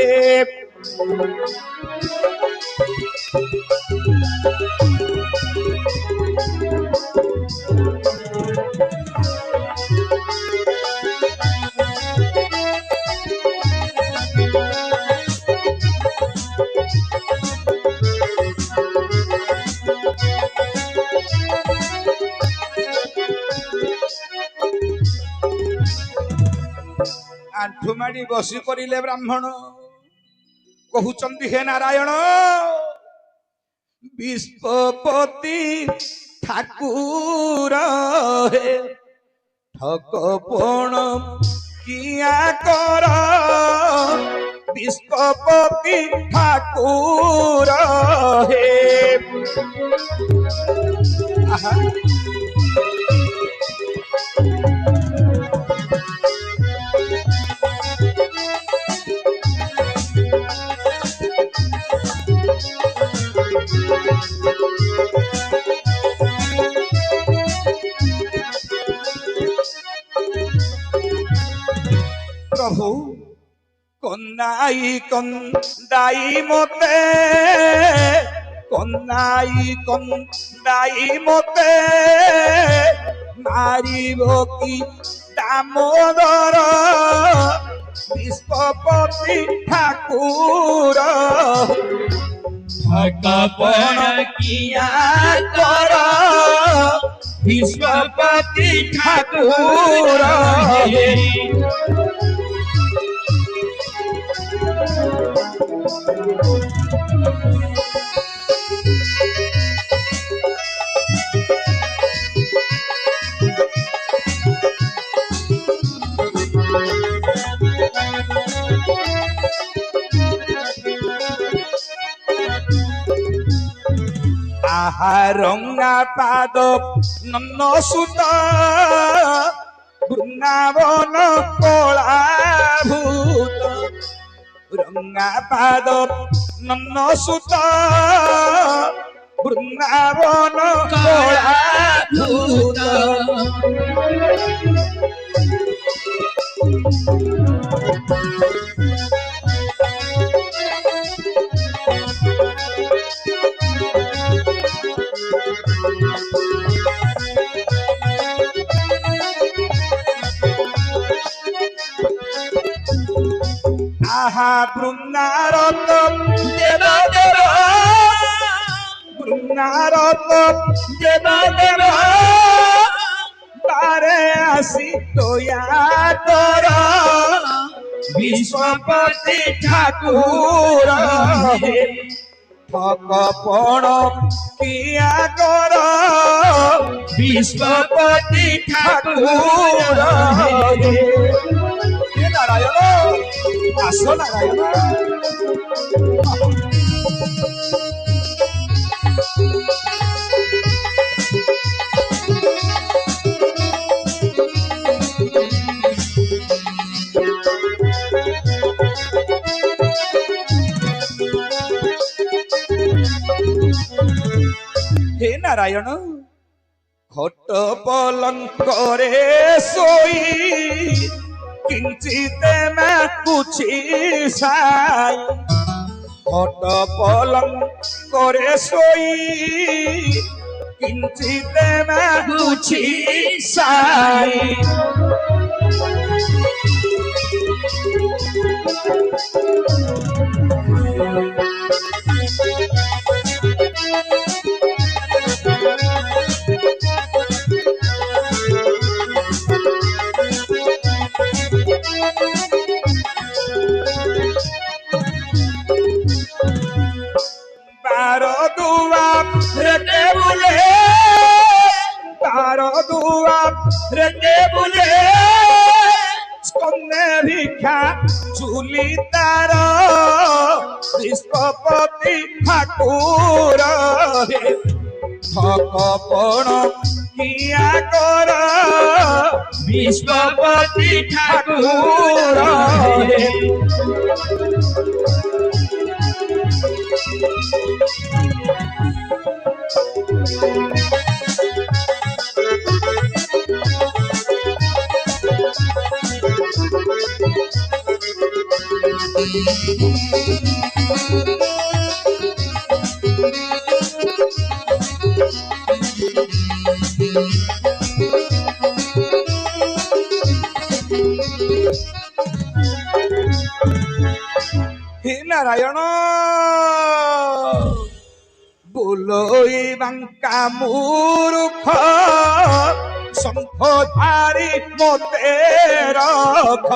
आंठुमाड़ी बसी पड़िले ब्राह्मण कहउचंदी हे नारायण विश्वपति ठाकुर हे ठकपण किया कर विश्वपति ठाकुर हे आहा प्रभु कंदाई मोते कंदाई मोते मारिबो की दामोदर विश्वपति ठाकुर ठकपण किया कर विश्वपति ठाकुर हे आहा रंगा पाद नन्न सुत वृंदावन कला भूत रंगा पाद नन्न सुत वृंदावन कला भूत आहा वृंदारत देव देव वृंदारत देव देव बारे आसी तोया तोर विश्वपति ठाकुर हे ठकपण किया कर विश्वपति ठाकुर हे नारायण आसो नारायण নারায়ণ খট পলঙ্করে শোই কিঞ্চিতে না কুছি সাই খট পলঙ্করে শোই কিঞ্চিতে না কুছি সাই बारो दुआ रेटे बुले बारो दुआ रेटे बुले स्कंदे भिक्षा चुली तार विश्वपति ठाकुर हे ठकपण किया कर विश्वपति ठाकुर हे हे नारायण बोलोई बांका मूर्ख शंख धारी मोते रख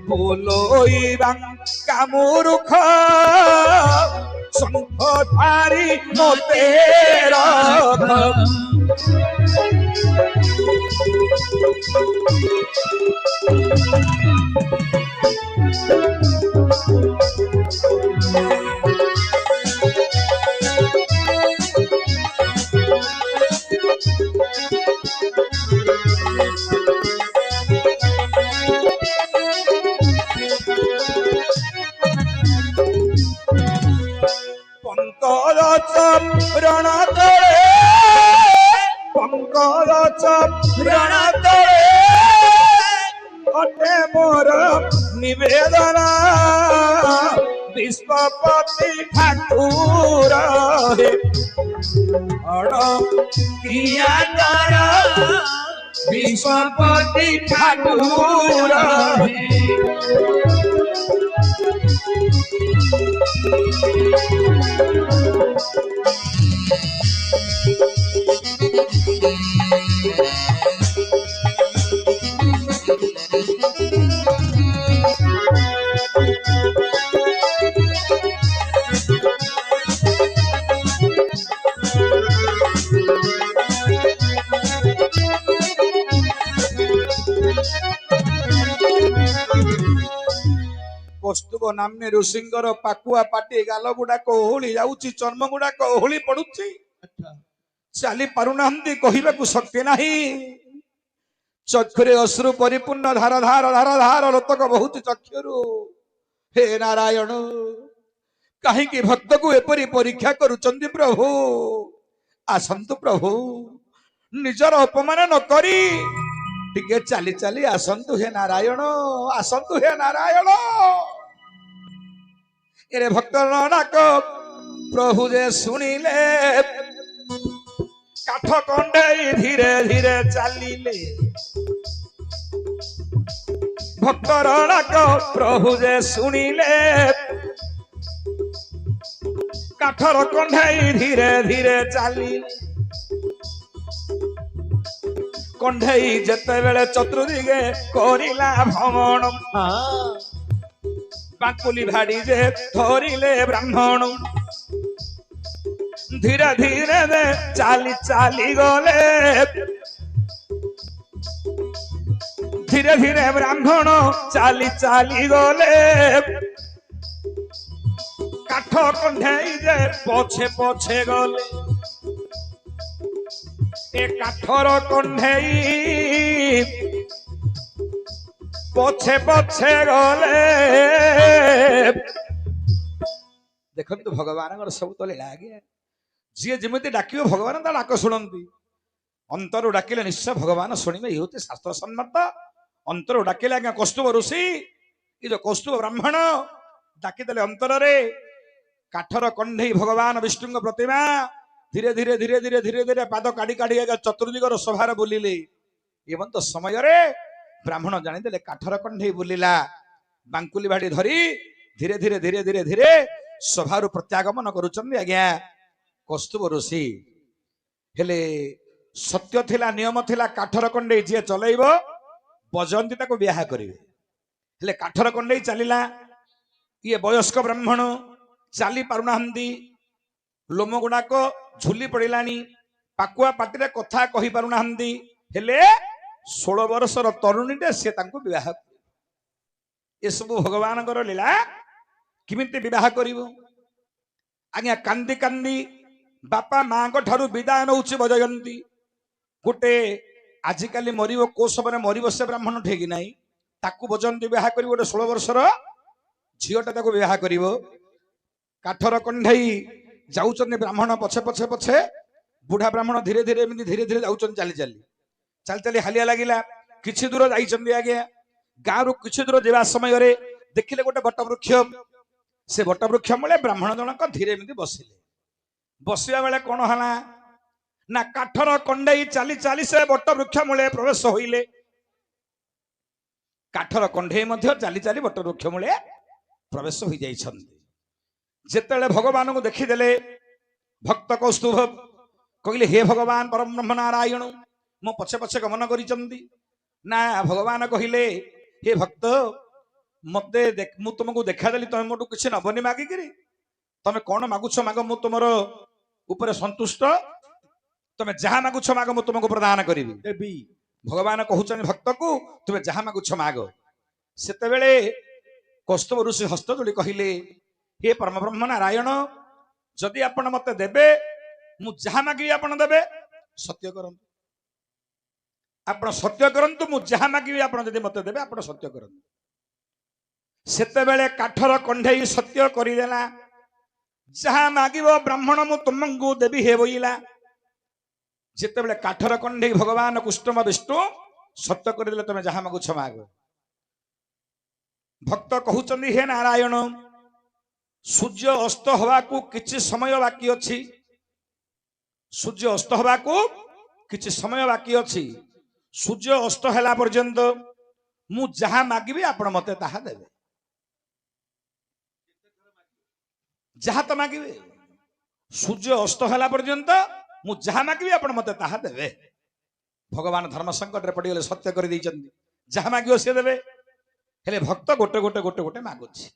बोलोई बांका मूर्ख शंख धारी मोते रख पंकज चरण तले पंकज चरण तले अटे मोर निवेदन विश्वपति ठाकुर हे अड़ किया कर विश्वपति ठाकुर हे कौस्तुभ नामने ऋषिंगर पाकुआ पाटी गाल गुड़ा ओहली जाऊँची चर्म गुड़ा ओहली पड़ुची चली पारुना कहवाकू शक्ति नहीं चक्षुरे अश्रु परिपूर्ण धार धार धार धार लोतक बहुत चक्षुरु हे नारायण कहीं भक्त को एपरी परीक्षा करुचंदी प्रभु आसंतु प्रभु निजर अपमान न करी टिके चाली चाली आसंतु हे नारायण आसंतु हे नारायण एरे भक्त नाक प्रभु जे सुनिले काठ कंडे धीरे धीरे चलिले भक्त नाक प्रभु जे सुनिले काठर कंडे धीरे धीरे चलिले कंढई जेते बेले चतुर्दिगे करिला भ्रमण बाकुली भाड़ी जे धरिले ब्राह्मण धीरे धीरे दे चाली चाली गले धीरे धीरे ब्राह्मण चाली चाली गले काठ कंढई जे पछे पछे गले ए काठर कंढई पछे पछे गले देखो भगवान सब तो लीला आगे ଯିଏ ଯେମିତି ଡାକିବ ଭଗବାନ ତା ଡାକ ଶୁଣନ୍ତି। ଅନ୍ତରୁ ଡାକିଲେ ନିଶ୍ଚୟ ଭଗବାନ ଶୁଣିବେ, ଇଏ ହଉଛି ଶାସ୍ତ୍ର ସମ୍ମତ। ଅନ୍ତରୁ ଡାକିଲେ ଆଜ୍ଞା କୌସ୍ତୁଭ ଋଷି, ଏ ଯୋଉ କୌସ୍ତୁଭ ବ୍ରାହ୍ମଣ ଡାକିଦେଲେ ଅନ୍ତରରେ। କାଠର କଣ୍ଢେଇ ଭଗବାନ ବିଷ୍ଣୁଙ୍କ ପ୍ରତିମା ଧୀରେ ଧୀରେ ଧୀରେ ଧୀରେ ଧୀରେ ଧୀରେ ପାଦ କାଢି କାଢି ଆଜ୍ଞା ଚତୁର୍ଦିଗର ସଭାରେ ବୁଲିଲେ। ଏମନ୍ତ ସମୟରେ ବ୍ରାହ୍ମଣ ଜାଣିଦେଲେ କାଠର କଣ୍ଢେଇ ବୁଲିଲା। ବାଙ୍କୁଲି ବାଡି ଧରି ଧୀରେ ଧୀରେ ଧୀରେ ଧୀରେ ଧୀରେ ସଭାରୁ ପ୍ରତ୍ୟାଗମନ କରୁଛନ୍ତି ଆଜ୍ଞା କୌସ୍ତୁଭ ଋଷି। ହେଲେ ସତ୍ୟ ଥିଲା, ନିୟମ ଥିଲା, କାଠର କଣ୍ଢେଇ ଯିଏ ଚଲେଇବ ବଜନ୍ତି ତାକୁ ବିବାହ କରିବେ। ହେଲେ କାଠର କଣ୍ଢେଇ ଚାଲିଲା, ଇଏ ବୟସ୍କ ବ୍ରାହ୍ମଣ ଚାଲି ପାରୁନାହାନ୍ତି, ଲୋମ ଗୁଡାକ ଝୁଲି ପଡିଲାଣି, ପାକୁଆ ପାଟିରେ କଥା କହି ପାରୁନାହାନ୍ତି। ହେଲେ 16 ବର୍ଷର ତରୁଣୀଟେ ସେ ତାଙ୍କୁ ବିବାହ କରିବ। ଏସବୁ ଭଗବାନଙ୍କର ଲୀଳା। କେମିତି ବିବାହ କରିବ ଆଜ୍ଞା? କାନ୍ଦି କାନ୍ଦି ବାପା ମାଙ୍କ ଠାରୁ ବିଦାୟ ନଉଛି ବଜୟନ୍ତୀ। ଗୋଟେ ଆଜିକାଲି ମରିବ, କୋଉ ସମୟରେ ମରିବ ସେ ବ୍ରାହ୍ମଣ ଠିକ ନାହିଁ, ତାକୁ ବଜୟନ୍ତୀ ବିବାହ କରିବ। ଗୋଟେ 16 ବର୍ଷର ଝିଅଟା ତାକୁ ବିବାହ କରିବ। କାଠର କଣ୍ଢେଇ ଯାଉଛନ୍ତି ବ୍ରାହ୍ମଣ ପଛେ ପଛେ ପଛେ, ବୁଢା ବ୍ରାହ୍ମଣ ଧୀରେ ଧୀରେ ଏମିତି ଧୀରେ ଧୀରେ ଯାଉଛନ୍ତି, ଚାଲି ଚାଲି ଚାଲି ଚାଲି ହାଲିଆ ଲାଗିଲା। କିଛି ଦୂର ଯାଇଛନ୍ତି ଆଜ୍ଞା, ଗାଁରୁ କିଛି ଦୂର ଯିବା ସମୟରେ ଦେଖିଲେ ଗୋଟେ ବଟ ବୃକ୍ଷ। ସେ ବଟ ବୃକ୍ଷ ମୂଳେ ବ୍ରାହ୍ମଣ ଜଣକ ଧୀରେ ଏମିତି ବସିଲେ। ବସିବା ବେଳେ କଣ ହେଲା ନା କାଠର କଣ୍ଢେଇ ଚାଲି ଚାଲି ସେ ବଟ ବୃକ୍ଷ ମୂଳେ ପ୍ରବେଶ ହୋଇଲେ। କାଠର କଣ୍ଢେଇ ମଧ୍ୟ ଚାଲି ଚାଲି ବଟ ବୃକ୍ଷ ମୂଳେ ପ୍ରବେଶ ହୋଇଯାଇଛନ୍ତି। ଯେତେବେଳେ ଭଗବାନଙ୍କୁ ଦେଖିଦେଲେ ଭକ୍ତ କୌସ୍ତୁଭ କହିଲେ, ହେ ଭଗବାନ ପରମ ବ୍ରହ୍ମ ନାରାୟଣ, ମୋ ପଛେ ପଛେ ଗମନ କରିଛନ୍ତି। ନା ଭଗବାନ କହିଲେ, ହେ ଭକ୍ତ, ମତେ ମୁଁ ତୁମକୁ ଦେଖାଦେଲି, ତମେ ମୋଠୁ କିଛି ନବନି ମାଗିକିରି? ତମେ କଣ ମାଗୁଛ ମାଗ, ମୁଁ ତୁମର ଉପରେ ସନ୍ତୁଷ୍ଟ। ତମେ ଯାହା ମାଗୁଛ ମାଗ, ମୁଁ ତୁମକୁ ପ୍ରଦାନ କରିବି ଦେବୀ। ଭଗବାନ କହୁଛନ୍ତି ଭକ୍ତକୁ, ତୁମେ ଯାହା ମାଗୁଛ ମାଗ। ସେତେବେଳେ କୌସ୍ତୁଭ ଋଷି ହସ୍ତ ଯୋଡି କହିଲେ, ହେ ପରମ ବ୍ରହ୍ମ ନାରାୟଣ, ଯଦି ଆପଣ ମତେ ଦେବେ, ମୁଁ ଯାହା ମାଗିବି ଆପଣ ଦେବେ। ସତ୍ୟ କରନ୍ତୁ, ଆପଣ ସତ୍ୟ କରନ୍ତୁ, ମୁଁ ଯାହା ମାଗିବି ଆପଣ ଯଦି ମତେ ଦେବେ, ଆପଣ ସତ୍ୟ କରନ୍ତୁ। ସେତେବେଳେ କାଠର କଣ୍ଢେଇ ସତ୍ୟ କରିଦେଲା, ଯାହା ମାଗିବ ବ୍ରାହ୍ମଣ ମୁଁ ତୁମକୁ ଦେବି ହେ ବୋଇଲା। ଯେତେବେଳେ କାଠର କଣ୍ଢେଇ ଭଗବାନ କୁଷ୍ଟମ ବିଷ୍ଣୁ ସତ୍ୟ କରିଦେଲେ, ତମେ ଯାହା ମାଗୁଛ ମାଗ। ଭକ୍ତ କହୁଛନ୍ତି, ହେ ନାରାୟଣ, ସୂର୍ଯ୍ୟ ଅସ୍ତ ହବାକୁ କିଛି ସମୟ ବାକି ଅଛି। ସୂର୍ଯ୍ୟ ଅସ୍ତ ହବାକୁ କିଛି ସମୟ ବାକି ଅଛି। ସୂର୍ଯ୍ୟ ଅସ୍ତ ହେଲା ପର୍ଯ୍ୟନ୍ତ ମୁଁ ଯାହା ମାଗିବି ଆପଣ ମତେ ତାହା ଦେବେ। ଯାହା ତ ମାଗିବେ, ସୂର୍ଯ୍ୟ ଅସ୍ତ ହେଲା ପର୍ଯ୍ୟନ୍ତ ମୁଁ ଯାହା ମାଗିବି ଆପଣ ମତେ ତାହା ଦେବେ। ଭଗବାନ ଧର୍ମ ସଂକଟରେ ପଡିଗଲେ, ସତ୍ୟ କରିଦେଇଛନ୍ତି, ଯାହା ମାଗିବ ସେ ଦେବେ। ହେଲେ ଭକ୍ତ ଗୋଟେ ଗୋଟେ ଗୋଟେ ଗୋଟେ ମାଗୁଛି।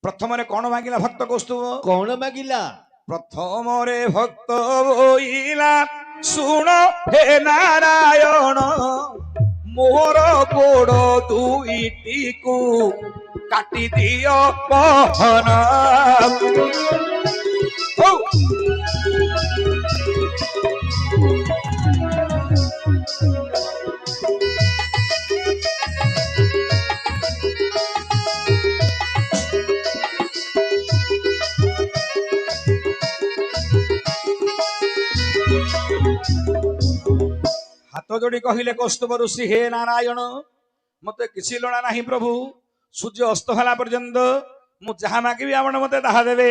ପ୍ରଥମରେ କଣ ମାଗିଲା ଭକ୍ତ କୌସ୍ତୁଭ? କଣ ମାଗିଲା? ପ୍ରଥମରେ ଭକ୍ତ ବୋଇଲା, ଶୁଣ ହେ ନାରାୟଣ, ମୋର ଗୋଡ଼ ଦୁଇଟିକୁ କାଟି ଦିଅ ପହନ। ହାତ ଯୋଡି କହିଲେ କୌସ୍ତୁଭ ଋଷି, ହେ ନାରାୟଣ, ମତେ କିଛି ଲୋଡ଼ା ନାହିଁ ପ୍ରଭୁ। ସୂର୍ଯ୍ୟ ଅସ୍ତ ହେଲା ପର୍ଯ୍ୟନ୍ତ ମୁଁ ଯାହା ମାଗିବି ଆପଣ ମତେ ତାହା ଦେବେ।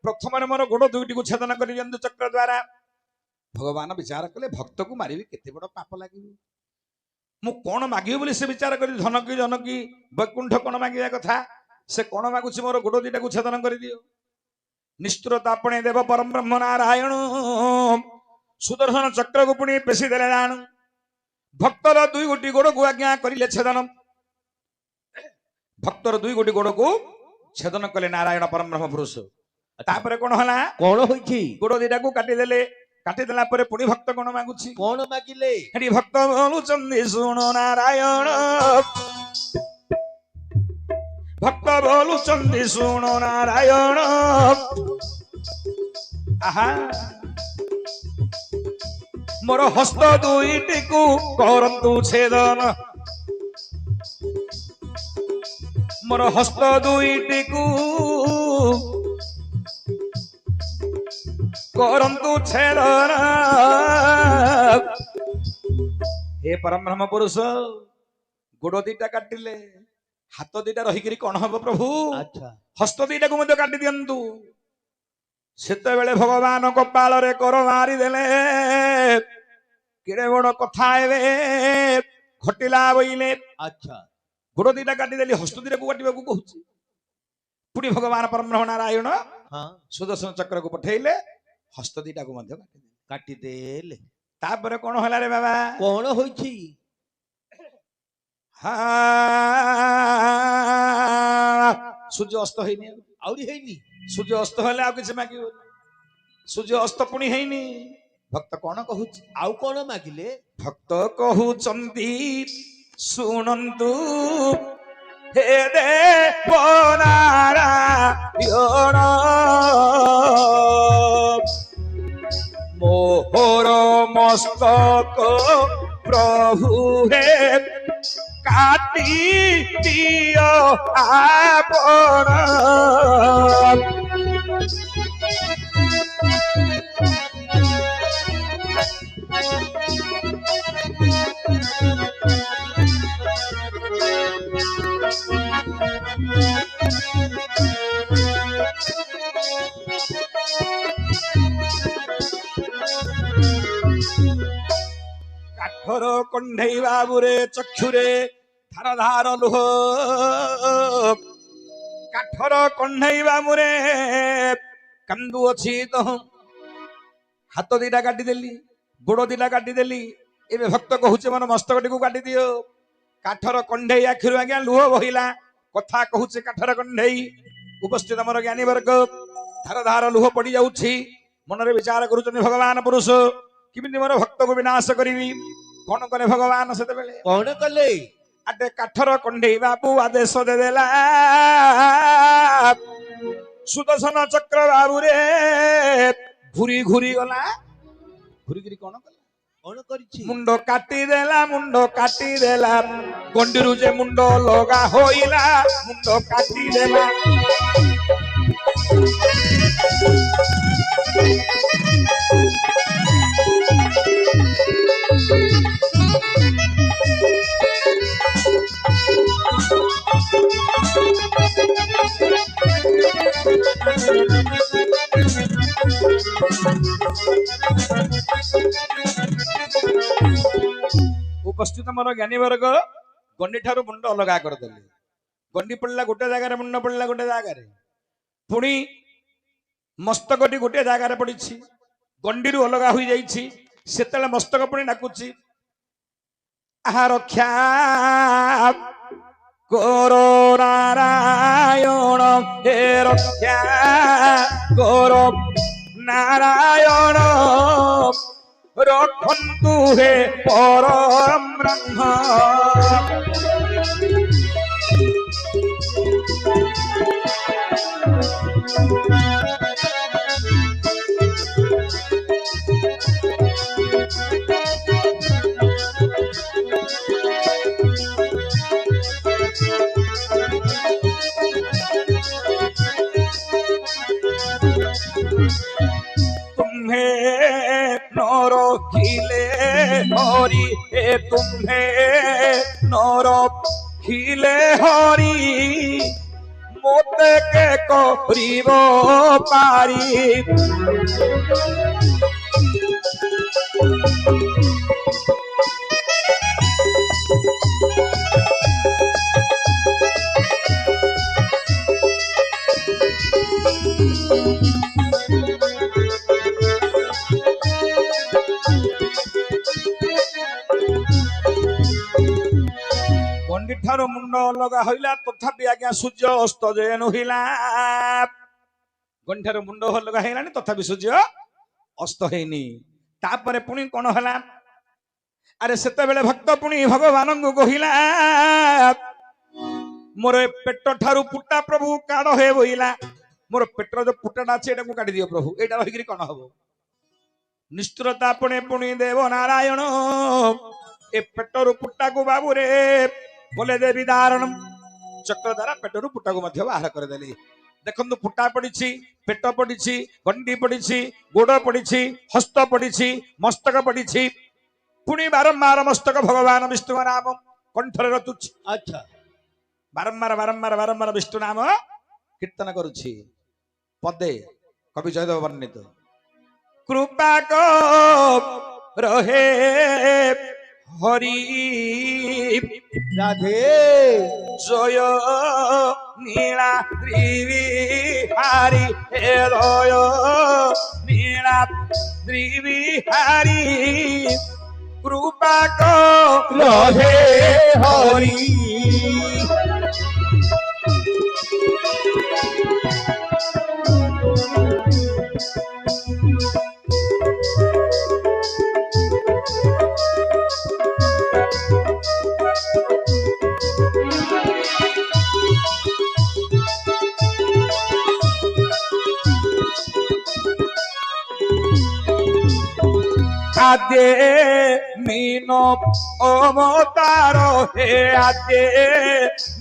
ପ୍ରଥମରେ ମୋର ଗୋଡ଼ ଦୁଇଟିକୁ ଛେଦନ କରି ଦିଅନ୍ତୁ ଚକ୍ର ଦ୍ୱାରା। ଭଗବାନ ବିଚାର କଲେ, ଭକ୍ତକୁ ମାରିବି, କେତେ ବଡ ପାପ ଲାଗିବ। ମୁଁ କଣ ମାଗିବି ବୋଲି ସେ ବିଚାର କରି, ଧନ କି ଜନ କି ବୈକୁଣ୍ଠ କଣ ମାଗିବା କଥା, ସେ କଣ ମାଗୁଛି, ମୋର ଗୋଡ଼ ଦିଟାକୁ ଛେଦନ କରିଦିଅ। ନିଷ୍ଠୁରତା ଆପଣେ ଦେବ ପରମ ବ୍ରହ୍ମ ନାରାୟଣ। ସୁଦର୍ଶନ ଚକ୍ରକୁ ପୁଣି ପେଶି ଦେଲେ ଜାଣୁ। ଭକ୍ତର ଦୁଇ ଗୋଟି ଗୋଡ଼କୁ ଆଜ୍ଞା କରିଲେ ଛେଦନ। ଭକ୍ତର ଦୁଇ ଗୋଟି ଗୋଡ଼କୁ ଛେଦନ କଲେ ନାରାୟଣ ପରମ ବ୍ରହ୍ମ ପୁରୁଷ। ତାପରେ କଣ ହେଲା? କଣ ହୋଇଛି? ଗୋଡ଼ ଦିଟାକୁ କାଟିଦେଲେ। କାଟିଦେଲା ପରେ ପୁଣି ଭକ୍ତ କଣ ମାଗୁଛି? କଣ ମାଗିଲେ? ହେଠି ଭକ୍ତ ବୋଲୁଛନ୍ତି, ଶୁଣ ନାରାୟଣ, ଭକ୍ତ ବୋଲୁଛନ୍ତି, ଶୁଣ ନାରାୟଣ, ଆହା, ମୋର ହସ୍ତ ଦୁଇଟିକୁ କରନ୍ତୁ ଛେଦନ, ମୋର ହସ୍ତ ଦୁଇଟିକୁ କରନ୍ତୁ ଛେଦନ। हे परम ब्रह्म पुरुष गोड़ दीटा काटिले हाथ दीटा रहीकि कौन हम प्रभु अच्छा हस्त दीटा को मध्य काटि दियंतु। सेते बेले भगवान कपाल रे कर मारी देले केड़े बड़ कथा एवे घटिला बइले। अच्छा गोड़ दीटा काटि देली हस्त दीटा को काटिबा को कहूची। पुणी भगवान परम ब्रह्म नारायण हाँ सुदर्शन चक्र को पठेइले हस्त दीटा को मध्य काटि देले। काटिदेले तापर कौन होला रे बाबा कौन होइछि सूर्य अस्त हैनी आउरी हेइनी सूर्य अस्त हेले आ किछ मागियो सूर्य अस्त पुणी हैनी। भक्त कौन कहूची आउ कौन मागिले भक्त कहूचंती सुनंतु हे देव नारायण मोहर मस्तक प्रभु हे काटी दियो आपण। काठर कंढई बाबुरे चक्षुरे धार धार लुह काठर कंढई बाबुरे कांदु अछि तो हाथ दीटा काटी देली गोड़ दीटा काटी देली एबे भक्त कहूचे मन मस्तक टी को काटी दियो। काठर कंढई आखिरु आज्ञा लुह बहिला कथा कहूचे काठर कंढई उपस्थित हमर ज्ञानी वर्ग धार धार लुह पड़ी जाउछि मनरे विचार करूचनि भगवान पुरुष किमिति मोर भक्त को विनाश करिवि। कौन करे भगवान सेते बेले कौन कले आटे काठर कंढई बाबू आदेश दे देला सुदर्शन चक्र बाबू रे घुरी घुरी गला घुरी घुरी कौन कला कौन करिछि मुंड काटी देला गंडीरु जे मुंड लगा होइला मुंड काटी देला। उपस्थित मोर ज्ञानी वर्ग गंडी ठारू मुंड अलगा करदेले गंडी पड़ला गोटे जगार मुंड पड़ला गोटे जगार पुणी मस्तकटी गोटे जगार पड़ी गंडी अलगा हो जाइछि सेतेले मस्तक पुणी डाकुछि आहा रक्षा करो नारायण हे रक्षा करो नारायण रखन्तु हे परम ब्रह्म। तुम्हें नौरो खिले हरि हे तुम्हें नौरो खिले हरि मोते के करिबो पारी। ଠାରୁ ମୁଣ୍ଡ ଲଗା ହଇଲା ତଥାପି ଆଜ୍ଞା ସୂର୍ଯ୍ୟ ଅସ୍ତ ଯେ ନହିଲା ଗଣ୍ଠାରୁ ମୁଣ୍ଡ ଲଗା ହେଇଲାଣି ତଥାପି ସୂର୍ଯ୍ୟ ଅସ୍ତ ହେଇନି। ତାପରେ ପୁଣି କଣ ହେଲା ଆରେ ସେତେବେଳେ ଭକ୍ତ ପୁଣି ଭଗବାନଙ୍କୁ କହିଲା ମୋର ପେଟ ଠାରୁ ଫୁଟା ପ୍ରଭୁ କାଢ ହେ ବୋଇଲା ମୋର ପେଟର ଯୋଉ ଫୁଟାଟା ଅଛି ଏଟାକୁ କାଟି ଦିଅ ପ୍ରଭୁ ଏଇଟା ରହିକିରି କଣ ହବ। ନିଷ୍ଠୁରତା ପୁଣି ପୁଣି ଦେବ ନାରାୟଣ ଏ ପେଟରୁ ଫୁଟାକୁ ବାବୁରେ बोले देवी दारण चक्र द्वारा पेटरू पुटा को मध्य बाहर कर देली ଦେଖନ୍ତୁ ଫୁଟା ପଡିଛି, ପେଟ ପଡିଛି, ଗଣ୍ଡି ପଡିଛି, ଗୋଡ ପଡିଛି, ହସ୍ତ ପଡିଛି, ମସ୍ତକ ପଡିଛି। ପୁଣି ବାରମ୍ବାର ମସ୍ତକ ଭଗବାନ ବିଷ୍ଣୁଙ୍କ ନାମ କଣ୍ଠରେ ରଚୁଛି। ଆଚ୍ଛା ବାରମ୍ବାର ବାରମ୍ବାର ବାରମ୍ବାର ବିଷ୍ଣୁ ନାମ କୀର୍ତ୍ତନ କରୁଛି। ପଦେ କବି ଜୟଦେବ ବର୍ଣ୍ଣିତ କୃପା ରହେ হরি রাধে জয় নীলা ত্রিবিহারি হে জয় নীলা ত্রিবিহারি কৃপা রহে হরি আদে মিন অবতার হে আদে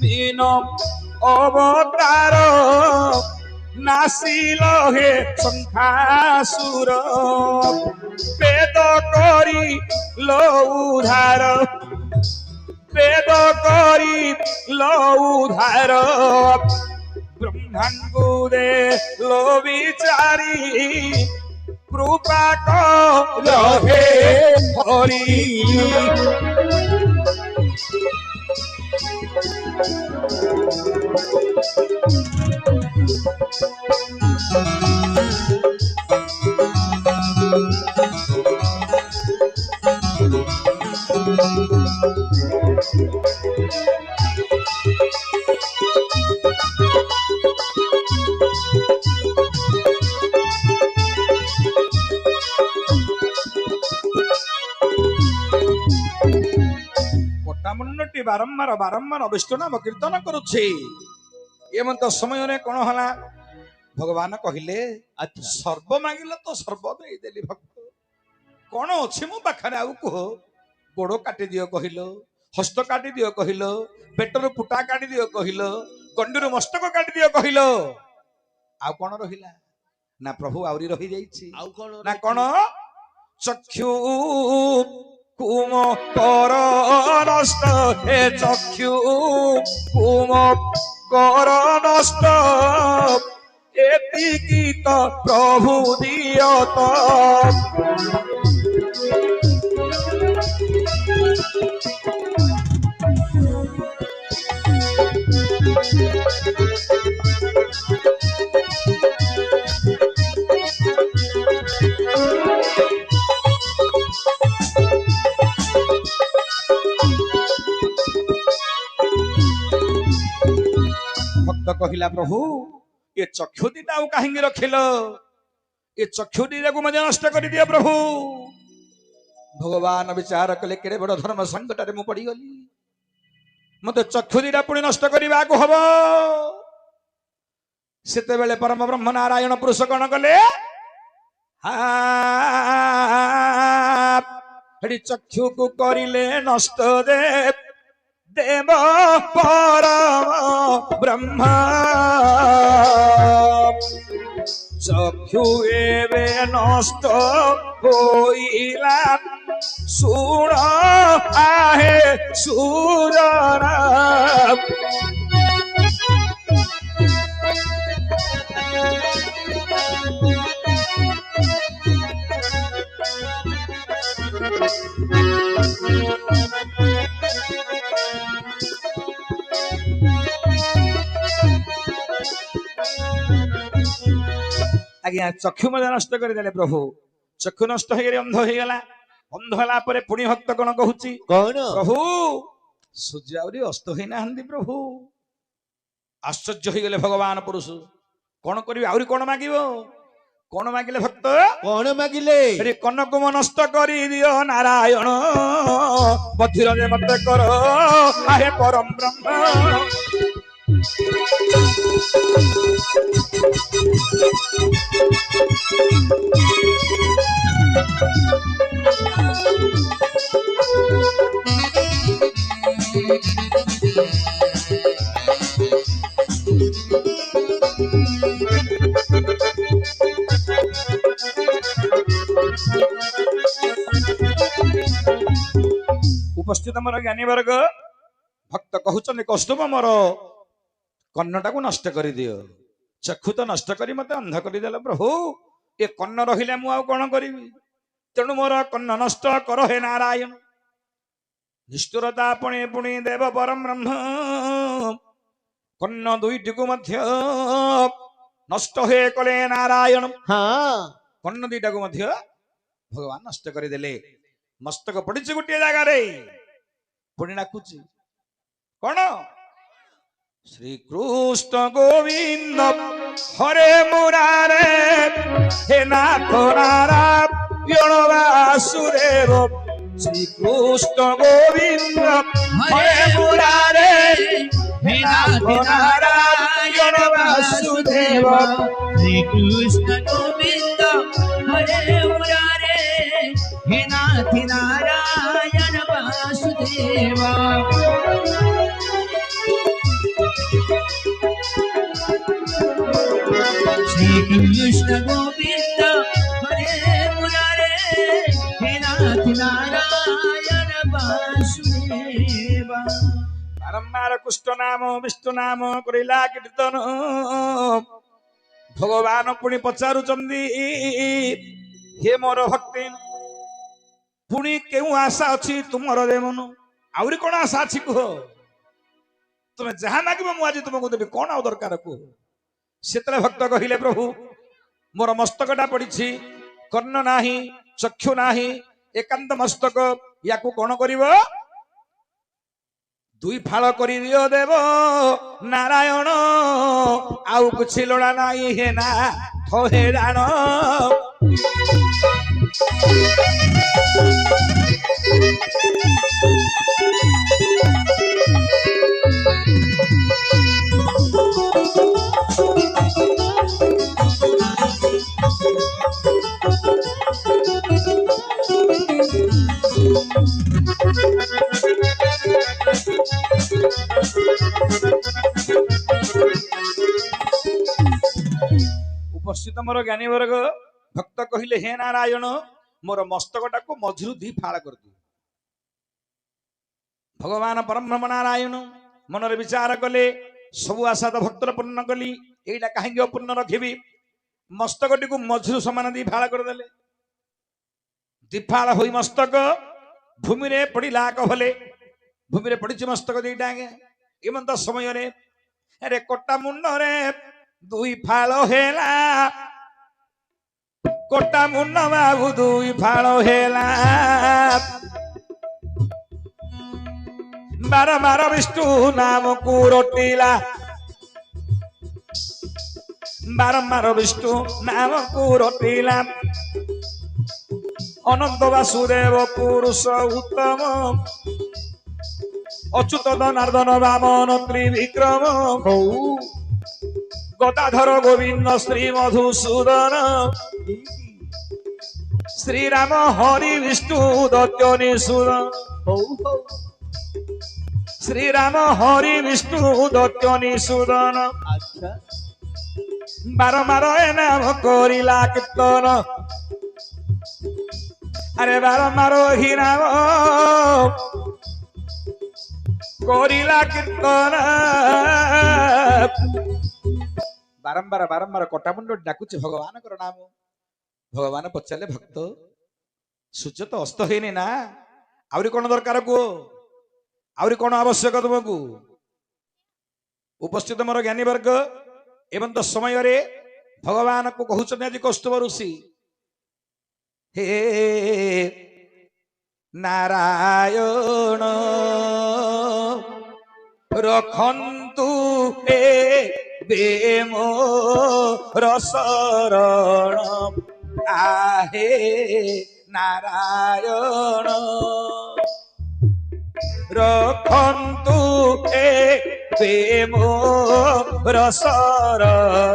মিন অবতার নাসিল হে সংখ্যাসুর বেদ করি লৌধার বেদ করি লৌধার ব্রহ্মাঙ্গু দে লো বিচারি কৃপা রহে হরি କୋଟାମୁଣ୍ଡଟି ବାରମ୍ବାର ବାରମ୍ବାର ବିଷ୍ଣୁ ନାମ କୀର୍ତ୍ତନ କରୁଛି। ଏମନ୍ତ ସମୟରେ କଣ ହେଲା ଭଗବାନ କହିଲେ ଆଚ୍ଛା ସର୍ବ ମାଗିଲ ତ ସର୍ବ ଦେଇଦେଲି ଭକ୍ତ କଣ ଅଛି ମୋ ପାଖରେ ଆଉ କୁହ। ଗୋଡ କାଟିଦିଅ କହିଲ, ହସ୍ତ କାଟିଦିଅ କହିଲ, ପେଟରୁ ଫୁଟା କାଟିଦିଅ କହିଲ, ଗଣ୍ଡିରୁ ମସ୍ତକ କାଟିଦିଅ କହିଲ, ଆଉ କଣ ରହିଲା? ନା ପ୍ରଭୁ ଆହୁରି ରହିଯାଇଛି। ଆଉ କଣ ନା କଣ ଚକ୍ଷୁ কুম কর নষ্ট হে চক্ষু কুম কর নষ্ট এতিকি তো প্রভু দিয়ত କହିଲା ପ୍ରଭୁ ଏ ଚକ୍ଷୁ ଦିଟା ଆଉ କାହିଁକି ରଖିଲ? ଏ ଚକ୍ଷୁ ଦିଟାକୁ ମଧ୍ୟ ନଷ୍ଟ କରିଦିଅ ପ୍ରଭୁ। ଭଗବାନ ବିଚାର କଲେ କେଡେ ବଡ ଧର୍ମ ସଂକଟରେ ମୁଁ ପଡିଗଲି, ମତେ ଚକ୍ଷୁ ଦିଟା ପୁଣି ନଷ୍ଟ କରିବାକୁ ହବ। ସେତେବେଳେ ପରମ ବ୍ରହ୍ମ ନାରାୟଣ ପୁରୁଷ କଣ କଲେ? ଚକ୍ଷୁକୁ କରିଲେ ନଷ୍ଟ ଦେବ দেব পরম ব্রহ্ম চক্ষু এবে নষ্ট হইলা শুণ আহে সুজনা ଆଜ୍ଞା ଚକ୍ଷୁ ମଧ୍ୟ ନଷ୍ଟ କରିଦେଲେ ପ୍ରଭୁ। ଚକ୍ଷୁ ନଷ୍ଟ ହେଇଗଲେ ଅନ୍ଧ ହେଇଗଲା। ଅନ୍ଧ ହେଲା ପରେ ପୁଣି ଭକ୍ତ କଣ କହୁଛି? କଣ ପ୍ରଭୁ ସୂର୍ଯ୍ୟ ଆହୁରି ଅସ୍ତ ହେଇନାହାନ୍ତି ପ୍ରଭୁ। ଆଶ୍ଚର୍ଯ୍ୟ ହେଇଗଲେ ଭଗବାନ ପୁରୁଷ। କଣ କରିବେ? ଆହୁରି କଣ ମାଗିବ? କଣ ମାଗିଲେ ଭକ୍ତ? କଣ ମାଗିଲେ? କନକୁମ ନଷ୍ଟ କରିଦିଅ ନାରାୟଣ ବଧିରରେ ମତେ କର ଆହେ ପରମ ବ୍ରହ୍ମ। ଉପସ୍ଥିତ ମୋର ଜ୍ଞାନୀ ବର୍ଗ ଭକ୍ତ କହୁଛନ୍ତି କୌସ୍ତୁଭ ମୋର କର୍ଣ୍ଣଟାକୁ ନଷ୍ଟ କରିଦିଅ, ଚକ୍ଷୁ ତ ନଷ୍ଟ କରି ମତେ ଅନ୍ଧ କରିଦେଲ ପ୍ରଭୁ, ଏ କର୍ଣ୍ଣ ରହିଲେ ମୁଁ ଆଉ କଣ କରିବି, ତେଣୁ ମୋର କର୍ଣ୍ଣ ନଷ୍ଟ କର ହେ ନାରାୟଣ। ନିଷ୍ଠୁରତା ପୁଣି ପୁଣି ଦେବ ପରମ ବ୍ରହ୍ମ କର୍ଣ୍ଣ ଦୁଇଟିକୁ ମଧ୍ୟ ନଷ୍ଟ ହେ କଲେ ନାରାୟଣ। ହଁ କର୍ଣ୍ଣ ଦୁଇଟାକୁ ମଧ୍ୟ ଭଗବାନ ନଷ୍ଟ କରିଦେଲେ। ମସ୍ତକ ପଡିଛି ଗୋଟିଏ ଜାଗାରେ, ପୁଣି ଡାକୁଛି କଣ? ଶ୍ରୀକୃଷ୍ଣ ଗୋବିନ୍ଦ ହରେ ମୁରାରେ ହେ ନାଥ ନାରାୟଣ ବାସୁଦେବ। ଶ୍ରୀକୃଷ୍ଣ ଗୋବିନ୍ଦ ହରେ ମୁରାରେ ହେ ନାଥ ନାରାୟଣ ବାସୁଦେବ। श्रीकृष्ण गोविंद हरे मुरारे हे नाथ नारायण वासुदेव। श्रीकृष्ण गोविंद हरे मुरारे हे नाथ नारायण वासुदेव। ବାରମ୍ବାର କୃଷ୍ଣ ନାମ ବିଷ୍ଣୁ ନାମ କରିଲା କୀର୍ତ୍ତନ। ଭଗବାନ ପୁଣି ପଚାରୁଛନ୍ତି ହେ ମୋର ଭକ୍ତି, ପୁଣି କେଉଁ ଆଶା ଅଛି ତୁମର ଦେବନ? ଆହୁରି କଣ ଆଶା ଅଛି କୁହ, ତୁମେ ଯାହା ମାଗିବ ମୁଁ ଆଜି ତୁମକୁ ଦେବି, କଣ ଆଉ ଦରକାର କୁହ। ସେତେବେଳେ ଭକ୍ତ କହିଲେ ପ୍ରଭୁ ମୋର ମସ୍ତକଟା ପଡିଛି, କର୍ଣ୍ଣ ନାହିଁ, ଚକ୍ଷୁ ନାହିଁ, ଏକାନ୍ତ ମସ୍ତକ, ୟାକୁ କଣ କରିବ? ଦୁଇ ଫାଳ କରିଦିଅ ଦେବ ନାରାୟଣ, ଆଉ କିଛି ଲୋଡ଼ା ନାହିଁ ହେ ନା ଥେ ରାଣ। ଉପସ୍ଥିତ ମୋର ଜ୍ଞାନୀ ବର୍ଗ ଭକ୍ତ କହିଲେ ହେ ନାରାୟଣ ମୋର ମସ୍ତକଟାକୁ ମଝିରୁ ଦି ଫାଳ କରିଦିଅ। ଭଗବାନ ପରବ୍ରହ୍ମ ନାରାୟଣ ମନରେ ବିଚାର କଲେ, ସବୁ ଆଶା ତ ଭକ୍ତର ପୂର୍ଣ୍ଣ କଲି, ଏଇଟା କାହିଁକି ଅପୂର୍ଣ୍ଣ ରଖିବି। ମସ୍ତକଟିକୁ ମଝିରୁ ସମାନ ଦି ଫାଳ କରିଦେଲେ। ଦିଫାଳ ହୋଇ ମସ୍ତକ ଭୂମିରେ ପଡିଲା କଭଲେ, ଭୂମିରେ ପଡିଛି ମସ୍ତକ ଦିଟା। ଏମନ୍ତ ସମୟରେ ରେ କଟା ମୁଣ୍ଡରେ ଦୁଇ ଫାଳ ହେଲା, କଟା ମୁଣ୍ଡ ବାବୁ ଦୁଇ ଫାଳ ହେଲା। ବାରମ୍ବାର ବିଷ୍ଣୁ ନାମକୁ ରଟିଲା, ବାରମ୍ବାର ବିଷ୍ଣୁ ନାମକୁ ରଟିଲା। ଅନନ୍ତ ବାସୁଦେବ ପୁରୁଷ ଉତ୍ତମ, ଅଚ୍ୟୁତ ଧନାର୍ଦ୍ଦନ ବାମନ ତ୍ରିବିକ୍ରମ, ଗଦାଧର ଗୋବିନ୍ଦ ଶ୍ରୀ ମଧୁସୂଦନ। ଶ୍ରୀରାମ ହରି ବିଷ୍ଣୁ ଦତ୍ତ ନିଷୂଦନ, ଶ୍ରୀରାମ ହରି ବିଷ୍ଣୁ ଦତ୍ତ ନିଷୂଦନ। ଆଚ୍ଛା ବାରମ୍ବାର ଏ ନାମ କରିଲା କୀର୍ତ୍ତନ, ଆରେ ବାରମ୍ବାର ହି ନାମ କରିଲା କୀର୍ତ୍ତନ। ବାରମ୍ବାର ବାରମ୍ବାର କଟାମୁଣ୍ଡ ଡାକୁଛି ଭଗବାନଙ୍କର ନାମ। ଭଗବାନ ପଚାରିଲେ ଭକ୍ତ ସୂର୍ଯ୍ୟ ତ ଅସ୍ତ ହେଇନି ନା, ଆହୁରି କଣ ଦରକାର କୁହ, ଆହୁରି କଣ ଆବଶ୍ୟକ ତୁମକୁ? ଉପସ୍ଥିତ ମୋର ଜ୍ଞାନୀ ବର୍ଗ ଏବଂ ତ ସମୟରେ ଭଗବାନକୁ କହୁଛନ୍ତି ଆଜି କୌସ୍ତୁଭ ଋଷି ହେ ନାରାୟଣ ରଖନ୍ତୁ ଏ ବେମୋ ରସରଣ, ଆହେ ନାରାୟଣ ରଖନ୍ତୁ ଏ ବେମୋ ରସରଣ।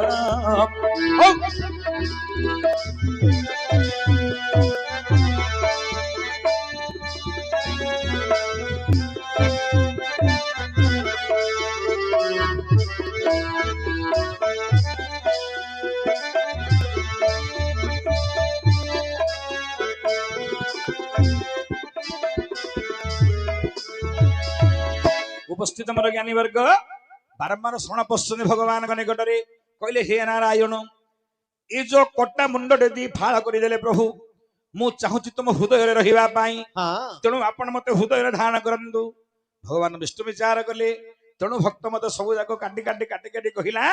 उपस्थित मोर ज्ञानी वर्ग बारंबार शरण पश्चिम भगवान निकटरे कहले हे नारायण ये जो कटा मुंडे दी फाड़ करदेले प्रभु मु चाहूची तुम हृदय रहिबा पाई हाँ तेणु आपण मते हृदय धारण करंतु भगवान विष्णु विचार कले तेणु भक्त मत सब जाक काटी काटी काटी काटी कहला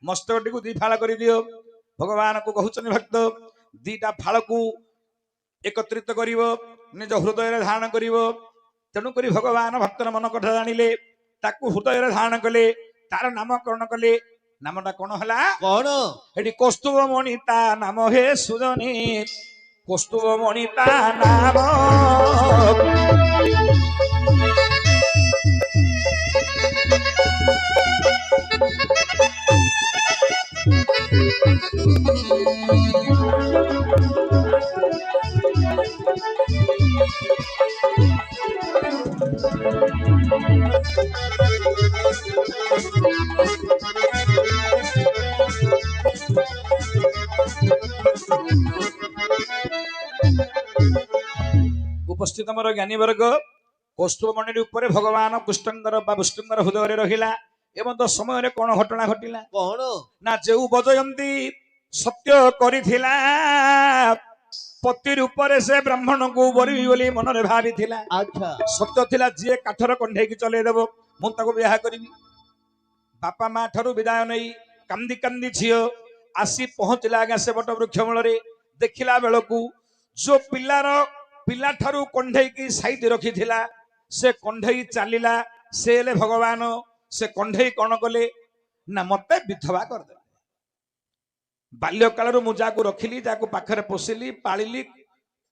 मस्तकटी को दी फाड़ कर दियो भगवान को कहउछन भक्त दीटा फाड़ को एकत्रित करिवो निज हृदय धारण करिवो तेणु करी भगवान भक्तर मन कथा जानिले ताकू हृदय धारण कले तार नामकरण कले नामटा कौन हला कौन एटी कौस्तुभ मणि ता नाम हे सुजनी कौस्तुभ मणि ता नाम उपस्थित मोर ज्ञानी वर्ग कौस्तुभ मणि ऊपर भगवान कृष्णंकर बा विष्णुंकर हृदय रहिला एवं तो समय कौन घटना घटिला कौन ना जो बजयंती सत्य करिथिला पति रूप से ब्राह्मण को बरी बोली मन में भावी अच्छा सत्य थिला जी काठर कंढे की चले देव मुझे ब्याह करी बापा माँ ठारू विदाय नहीं कांदी कांदी झील आसी पहुंचला आज्ञा से बट वृक्ष मूल देखला बेलू जो पिलार पिला ठारू कंढे की साइड रखी से कंढे चलला से ले भगवान से कंढे कौन कले ना मत विधवा करदे बाल्य काल मुझा को रखिली जाको पाखरे पोषिली पालिली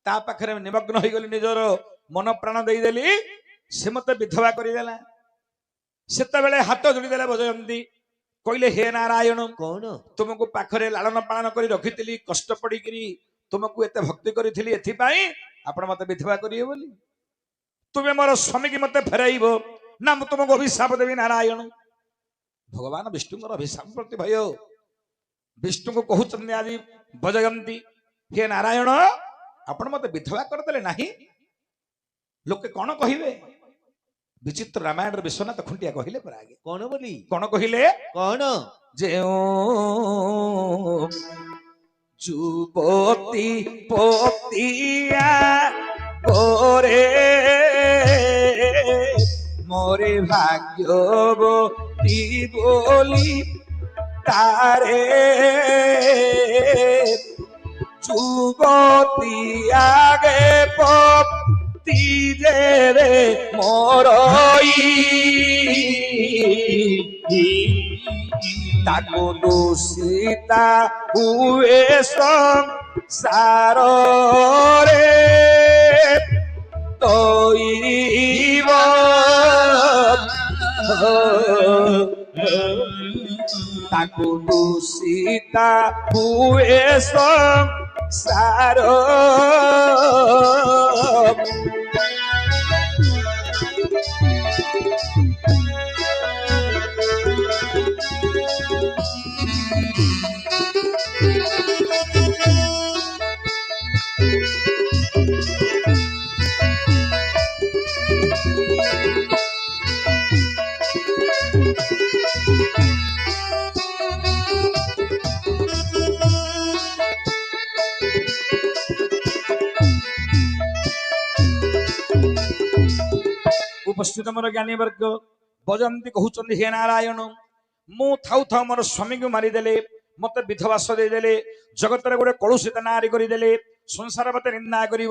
ता पाखरे निमग्न हो गली निजर मन प्राण देदेली से मत विधवा करदेला सेते बेले हाथ जोड़ीदेला बजयंती कहले हे नारायण कौन तुमको पाखरे लालन पालन कर रखी कष्ट पड़ी तुमको एते भक्ति करी एथिपाई आपण मत विधवा करिए बोली तुम्हें मोर स्वामी की मत फेराइब ना तुमको अभिशाप देवी नारायण भगवान विष्णु अभिशाप प्रति भय विष्णु को कहते आज बजयंती हे नारायण आपण मत विधवा करदे ना लोके कौन कहे विचित्र रामायण विश्वनाथ खुंटिया कहले पर आगे कौन बोली कौन कहले कौन जे जुबती पतिया गोरे मोरे भाग्यवती बोली तारे जुबती आगे पति रे मोरई ताको दूषिता हुए संसार रे तोइब ताको दूषिता हुए संसार उपस्थित मोर ज्ञानी वर्ग बजंती कहते हे नारायण मु थाउ थाउ मोर स्वामी को मारिदेले मत विधवास देदेले जगत गोटे कलुषित नारी करदेले संसार मत निंदा कर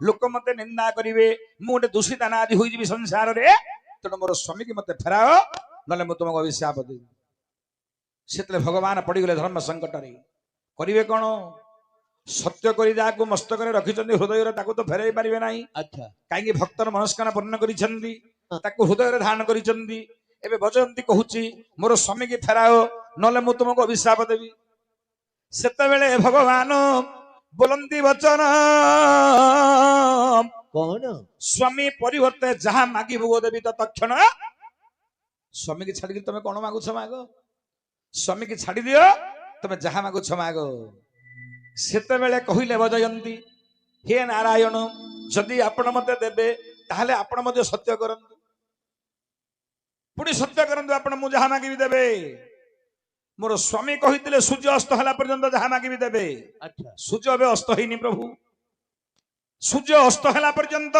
लोक मत निंदा करेंगे मु गोटे दूषित नारी हो संसार रे तेणु मोर स्वामी की मत फेराओ ना तुमको अभिशाप देवी से भगवान पड़गले धर्म संकट करेंगे कौन सत्य करी जाको मस्तक रखी हृदय तो फेरई पारे ना अच्छा कहीं भक्तर मनस्कामना पूर्ण करिसेंती ताको हृदय धारण करिसेंती एबे बजयंती कहूची मोर स्वामी की फेराओ नले मु तुमको अभिशाप देवी सेते बेले भगवान बोलंती वचन कौन स्वामी परिवर्ते जहाँ मागी भोग देवी तो तक्षण स्वामी की छाड़ी तुम कौन मागुछ माग स्वामी की छाड़ी दियो तुम जहाँ मागुछ माग सेते बेले कहिले बजयंती हे नारायण जदि आपण मते देबे ताहले आपण मते सत्य करंतु पुणी सत्य करंतु आपण मु जहा मागिबी देबे मोर स्वामी कहितले सूर्य अस्त होला पर्यंत जहा मागिबी देबे अच्छा सूर्य अबे अस्त हैनी प्रभु सूर्य अस्त होला पर्यंत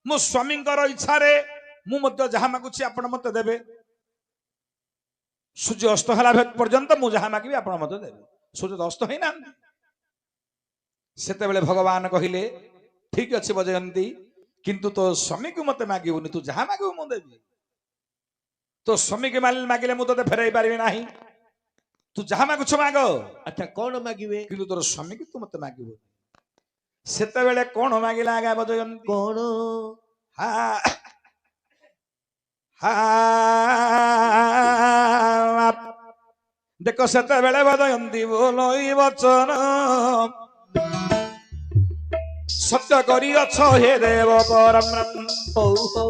मो स्वामींकर इच्छा रे मु मध्य जहा मागुछि आपण मते देबे सूर्य अस्त होला पर्यंत मु जहा मागिबी आपण मते देबे सूर्य तो अस्त हैना सेते बेले भगवान कहिले ठीक अछि बजयंती किंतु तो स्वामी को मते मागिबुनी तू जहा मागिबु मु देबी तो स्वामी के मागिले मु तते फेराई पारिबे नाही तू जहा मागुछ मागो अच्छा कौन मागिबे किंतु तोर स्वामी की तू मते मागिबु सेते बेले कोन मागिला आगा बजयंती कौन हा हा देखो सेते बेले बजयंती बोलोई वचन सत्य करी अछ हे देव परम हौ हौ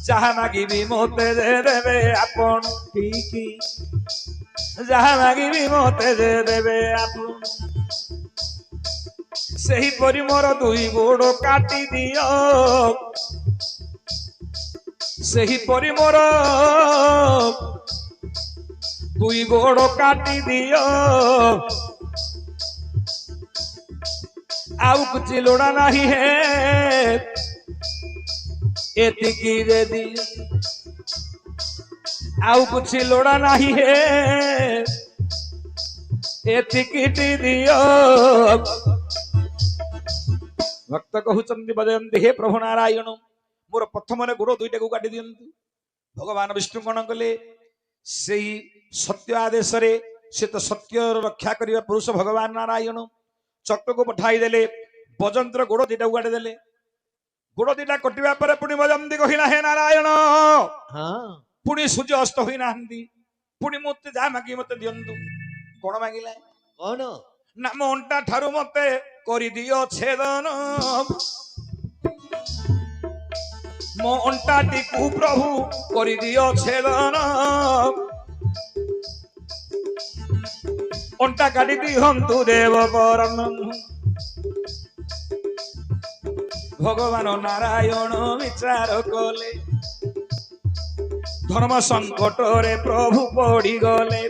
जहा मागिबी मोते दे देबे आपण ठीक जहा मागिबी मोते दे देबे आपण सही परि मोर दुई गोड़ काटी दियो सही परि मोर दुई गोड़ काटी दियो आउ कुछ लोड़ा नहीं है एतिकी दे दी आउ कुछ लोड़ा नहीं है एतिकी दियो भक्त कहउचंदी बजयंती हे प्रभु नारायण मोर प्रथम गोड़ दुईटा को काटी दियंतु भगवान विष्णु कौन कले सेही सत्य आदेश रे से तो सत्य रक्षा करिया पुरुष भगवान नारायण चक्र को पठाई देले बजंत्र गोड़ दीटा उगाड़ी देले गोड़ दीटा कटिबा पर पुणी बजंती कहिला हे नारायण हाँ पुणी सूर्य अस्त होई नाहंती पुणी मते जा मागी मते दियंतु कोन मागिला कौन नाम अंटा ठारू मते करि दियो छेदन मो अंटा टिकु प्रभु करि दियो छेदन अंटा काटी दिहंतु देव परम भगवान नारायण विचार कले धर्म संकट रे प्रभु पड़ी गले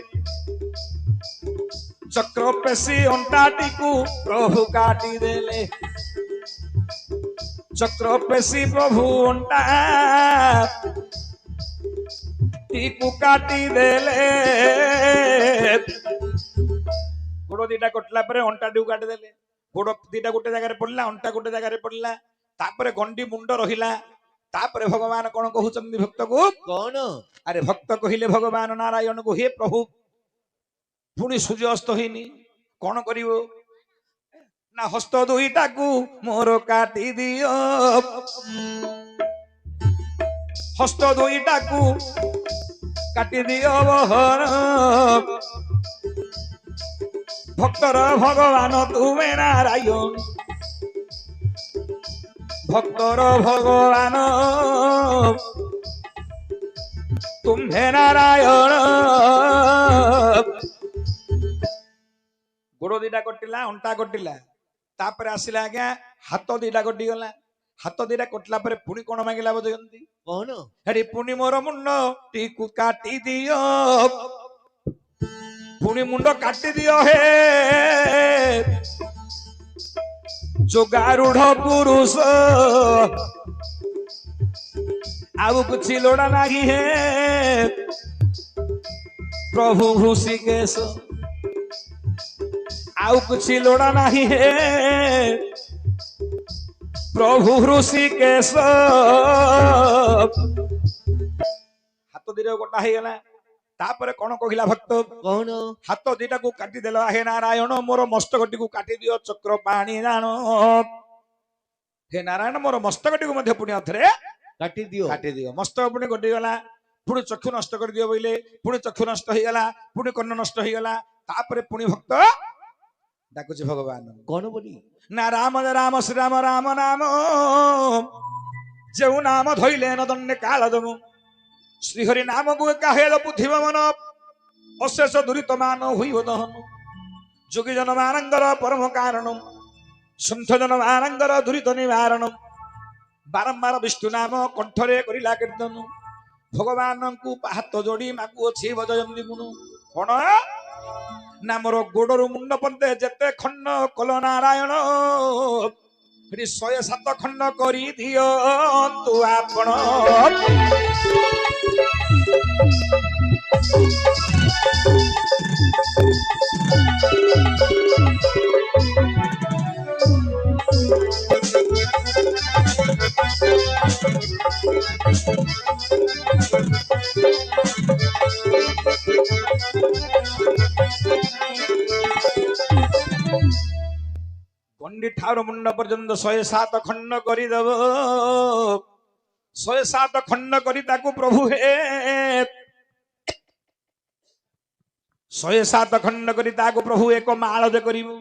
चक्र पेशी अंटाटी को प्रभु काटी देले चक्र पेशी प्रभु अंटा टीकू काटी देले गोड़ दीटा कटला पर अंटा टी काटी देले गोड़ दीटा गोटे जगह पड़ला अंटा गोटे जगह पड़ला तापरे गंडी मुंड रहिला तापरे भगवान कौन कहउचंदी भक्त को कौन अरे भक्त कहिले भगवान नारायण को हे प्रभु पुणी सूर्य अस्त होइनी कौन करिवो ना हस्त दुईटा को मोर काटी दियो हस्त दुईटा को काटी दियो बहर भक्तर भगवान तुमे नारायण भक्तर भगवान तुम्हे नारायण गोड़ दीटा कटिला अंटा कटिला तापर आसिला आज्ञा हाथ दीटा कटि गला हाथ दीटा कटला पर पुणी कोन मागिला बजयंती कौन हेडी पुणी मोर मुंड टीकू काटी दियो पुणी मुंड काटी दियो हे जोगारूढ़ पुरुष आउ कुछ लोड़ा नहीं है प्रभु ऋषिकेश आउ कुछ लोड़ा नहीं है प्रभु ऋषिकेश हाथ दीटा गोटा हो गला तापर कौन कहला भक्त कौन हाथ दीटा को काटी देला हे नारायण मोर मस्तकटी को काटी दियो चक्र पानी जानो हे नारायण मोर मस्तकटी को मध्य पुणी अथरे काटी दियो काटी दियो मस्तक पुणी कटि गला पुणी चक्षु नष्ट कर दियो बोले पुणी चक्षु नष्ट हो गला पुणी कर्ण नष्ट हो गला तापर पुणी भक्त डाकुछि भगवान कौन बोली ना राम राम श्री राम राम नाम जेउ नाम धइले न दंडे काल दमु श्रीहरि नाम को काहेल बुद्धि मन अशेष दुरित मान हुई दहन जोगी जन मानंगर परम कारण सन्थ जन मानंगर दुरित निवारण बारंबार विष्णु नाम कंठरे करिला कीर्तन ଭଗବାନଙ୍କୁ ହାତ ଯୋଡି ମାଗୁଅଛି ବଜୟନ୍ତୀ ଗୁଣ କଣ ନା ମୋର ଗୋଡରୁ ମୁଣ୍ଡ ପନ୍ତେ ଯେତେ ଖଣ୍ଡ କଲ ନାରାୟଣ ସେଠି 107 ଖଣ୍ଡ କରି ଦିଅନ୍ତୁ ଆପଣ। ଗଣ୍ଡି ଠାରୁ ମୁଣ୍ଡ ପର୍ଯ୍ୟନ୍ତ 107 ଖଣ୍ଡ କରିଦବ। 107 ଖଣ୍ଡ କରି ତାକୁ ପ୍ରଭୁ ହେ 107 ଖଣ୍ଡ କରି ତାକୁ ପ୍ରଭୁ ଏକ ମାଳ କରିବୁ।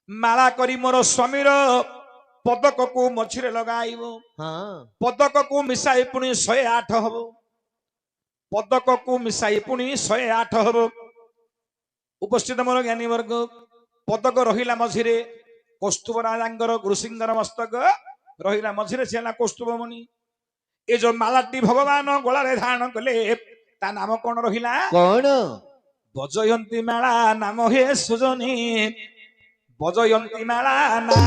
ମାଳା କରି ମୋର ସ୍ୱାମୀର ପଦକକୁ ମଝିରେ ଲଗାଇବ। ହଁ ପଦକକୁ ମିଶାଇ ପୁଣି 108 ହବ। ପଦକକୁ ମିଶାଇ ପୁଣି 108 ହବ। ଉପସ୍ଥିତ ମୋର ଜ୍ଞାନୀ ବର୍ଗ ପଦକ ରହିଲା ମଝିରେ କୌସ୍ତୁଭ ରାଜାଙ୍କର ଗୁରୁସିଂହର ମସ୍ତକ ରହିଲା ମଝିରେ ସେ ହେଲା କୌସ୍ତୁଭମଣି। ଏ ଯୋଉ ମାଳାଟି ଭଗବାନ ଗଳାରେ ଧାରଣ କଲେ ତା ନାମ କଣ ରହିଲା? କଣ? ବଜୟନ୍ତୀ ମାଳା ନାମ ହେ ସୁଜନୀ ବଜୟନ୍ତୀ ମାଳା ନାମ।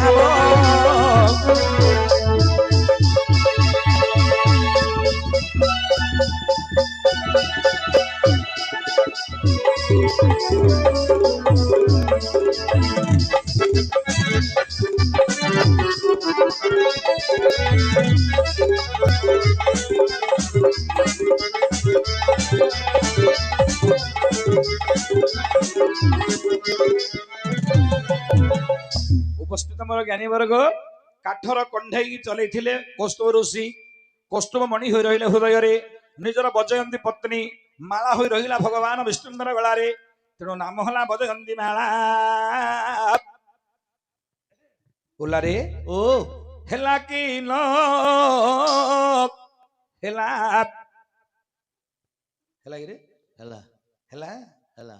ଉପସ୍ଥିତ ମୋର ଜ୍ଞାନୀ ବର୍ଗ କାଠର କଣ୍ଢେଇ ଚଲେଇଥିଲେ କୌସ୍ତୁଭ ଋଷି। କୌସ୍ତୁଭ ମଣି ହୋଇ ରହିଲେ ହୃଦୟରେ। ନିଜର ବଜୟନ୍ତୀ ପତ୍ନୀ ମାଳା ହୋଇ ରହିଲା ଭଗବାନ ବିଷ୍ଣୁଙ୍କର ଗଳାରେ। ତେଣୁ ନାମ ହେଲା ବଜୟନ୍ତୀ ମାଳା। ଓଲାରେ ଓ ହେଲା କି ନ ହେଲା ହେଲା କିରେ ହେଲା ହେଲା ହେଲା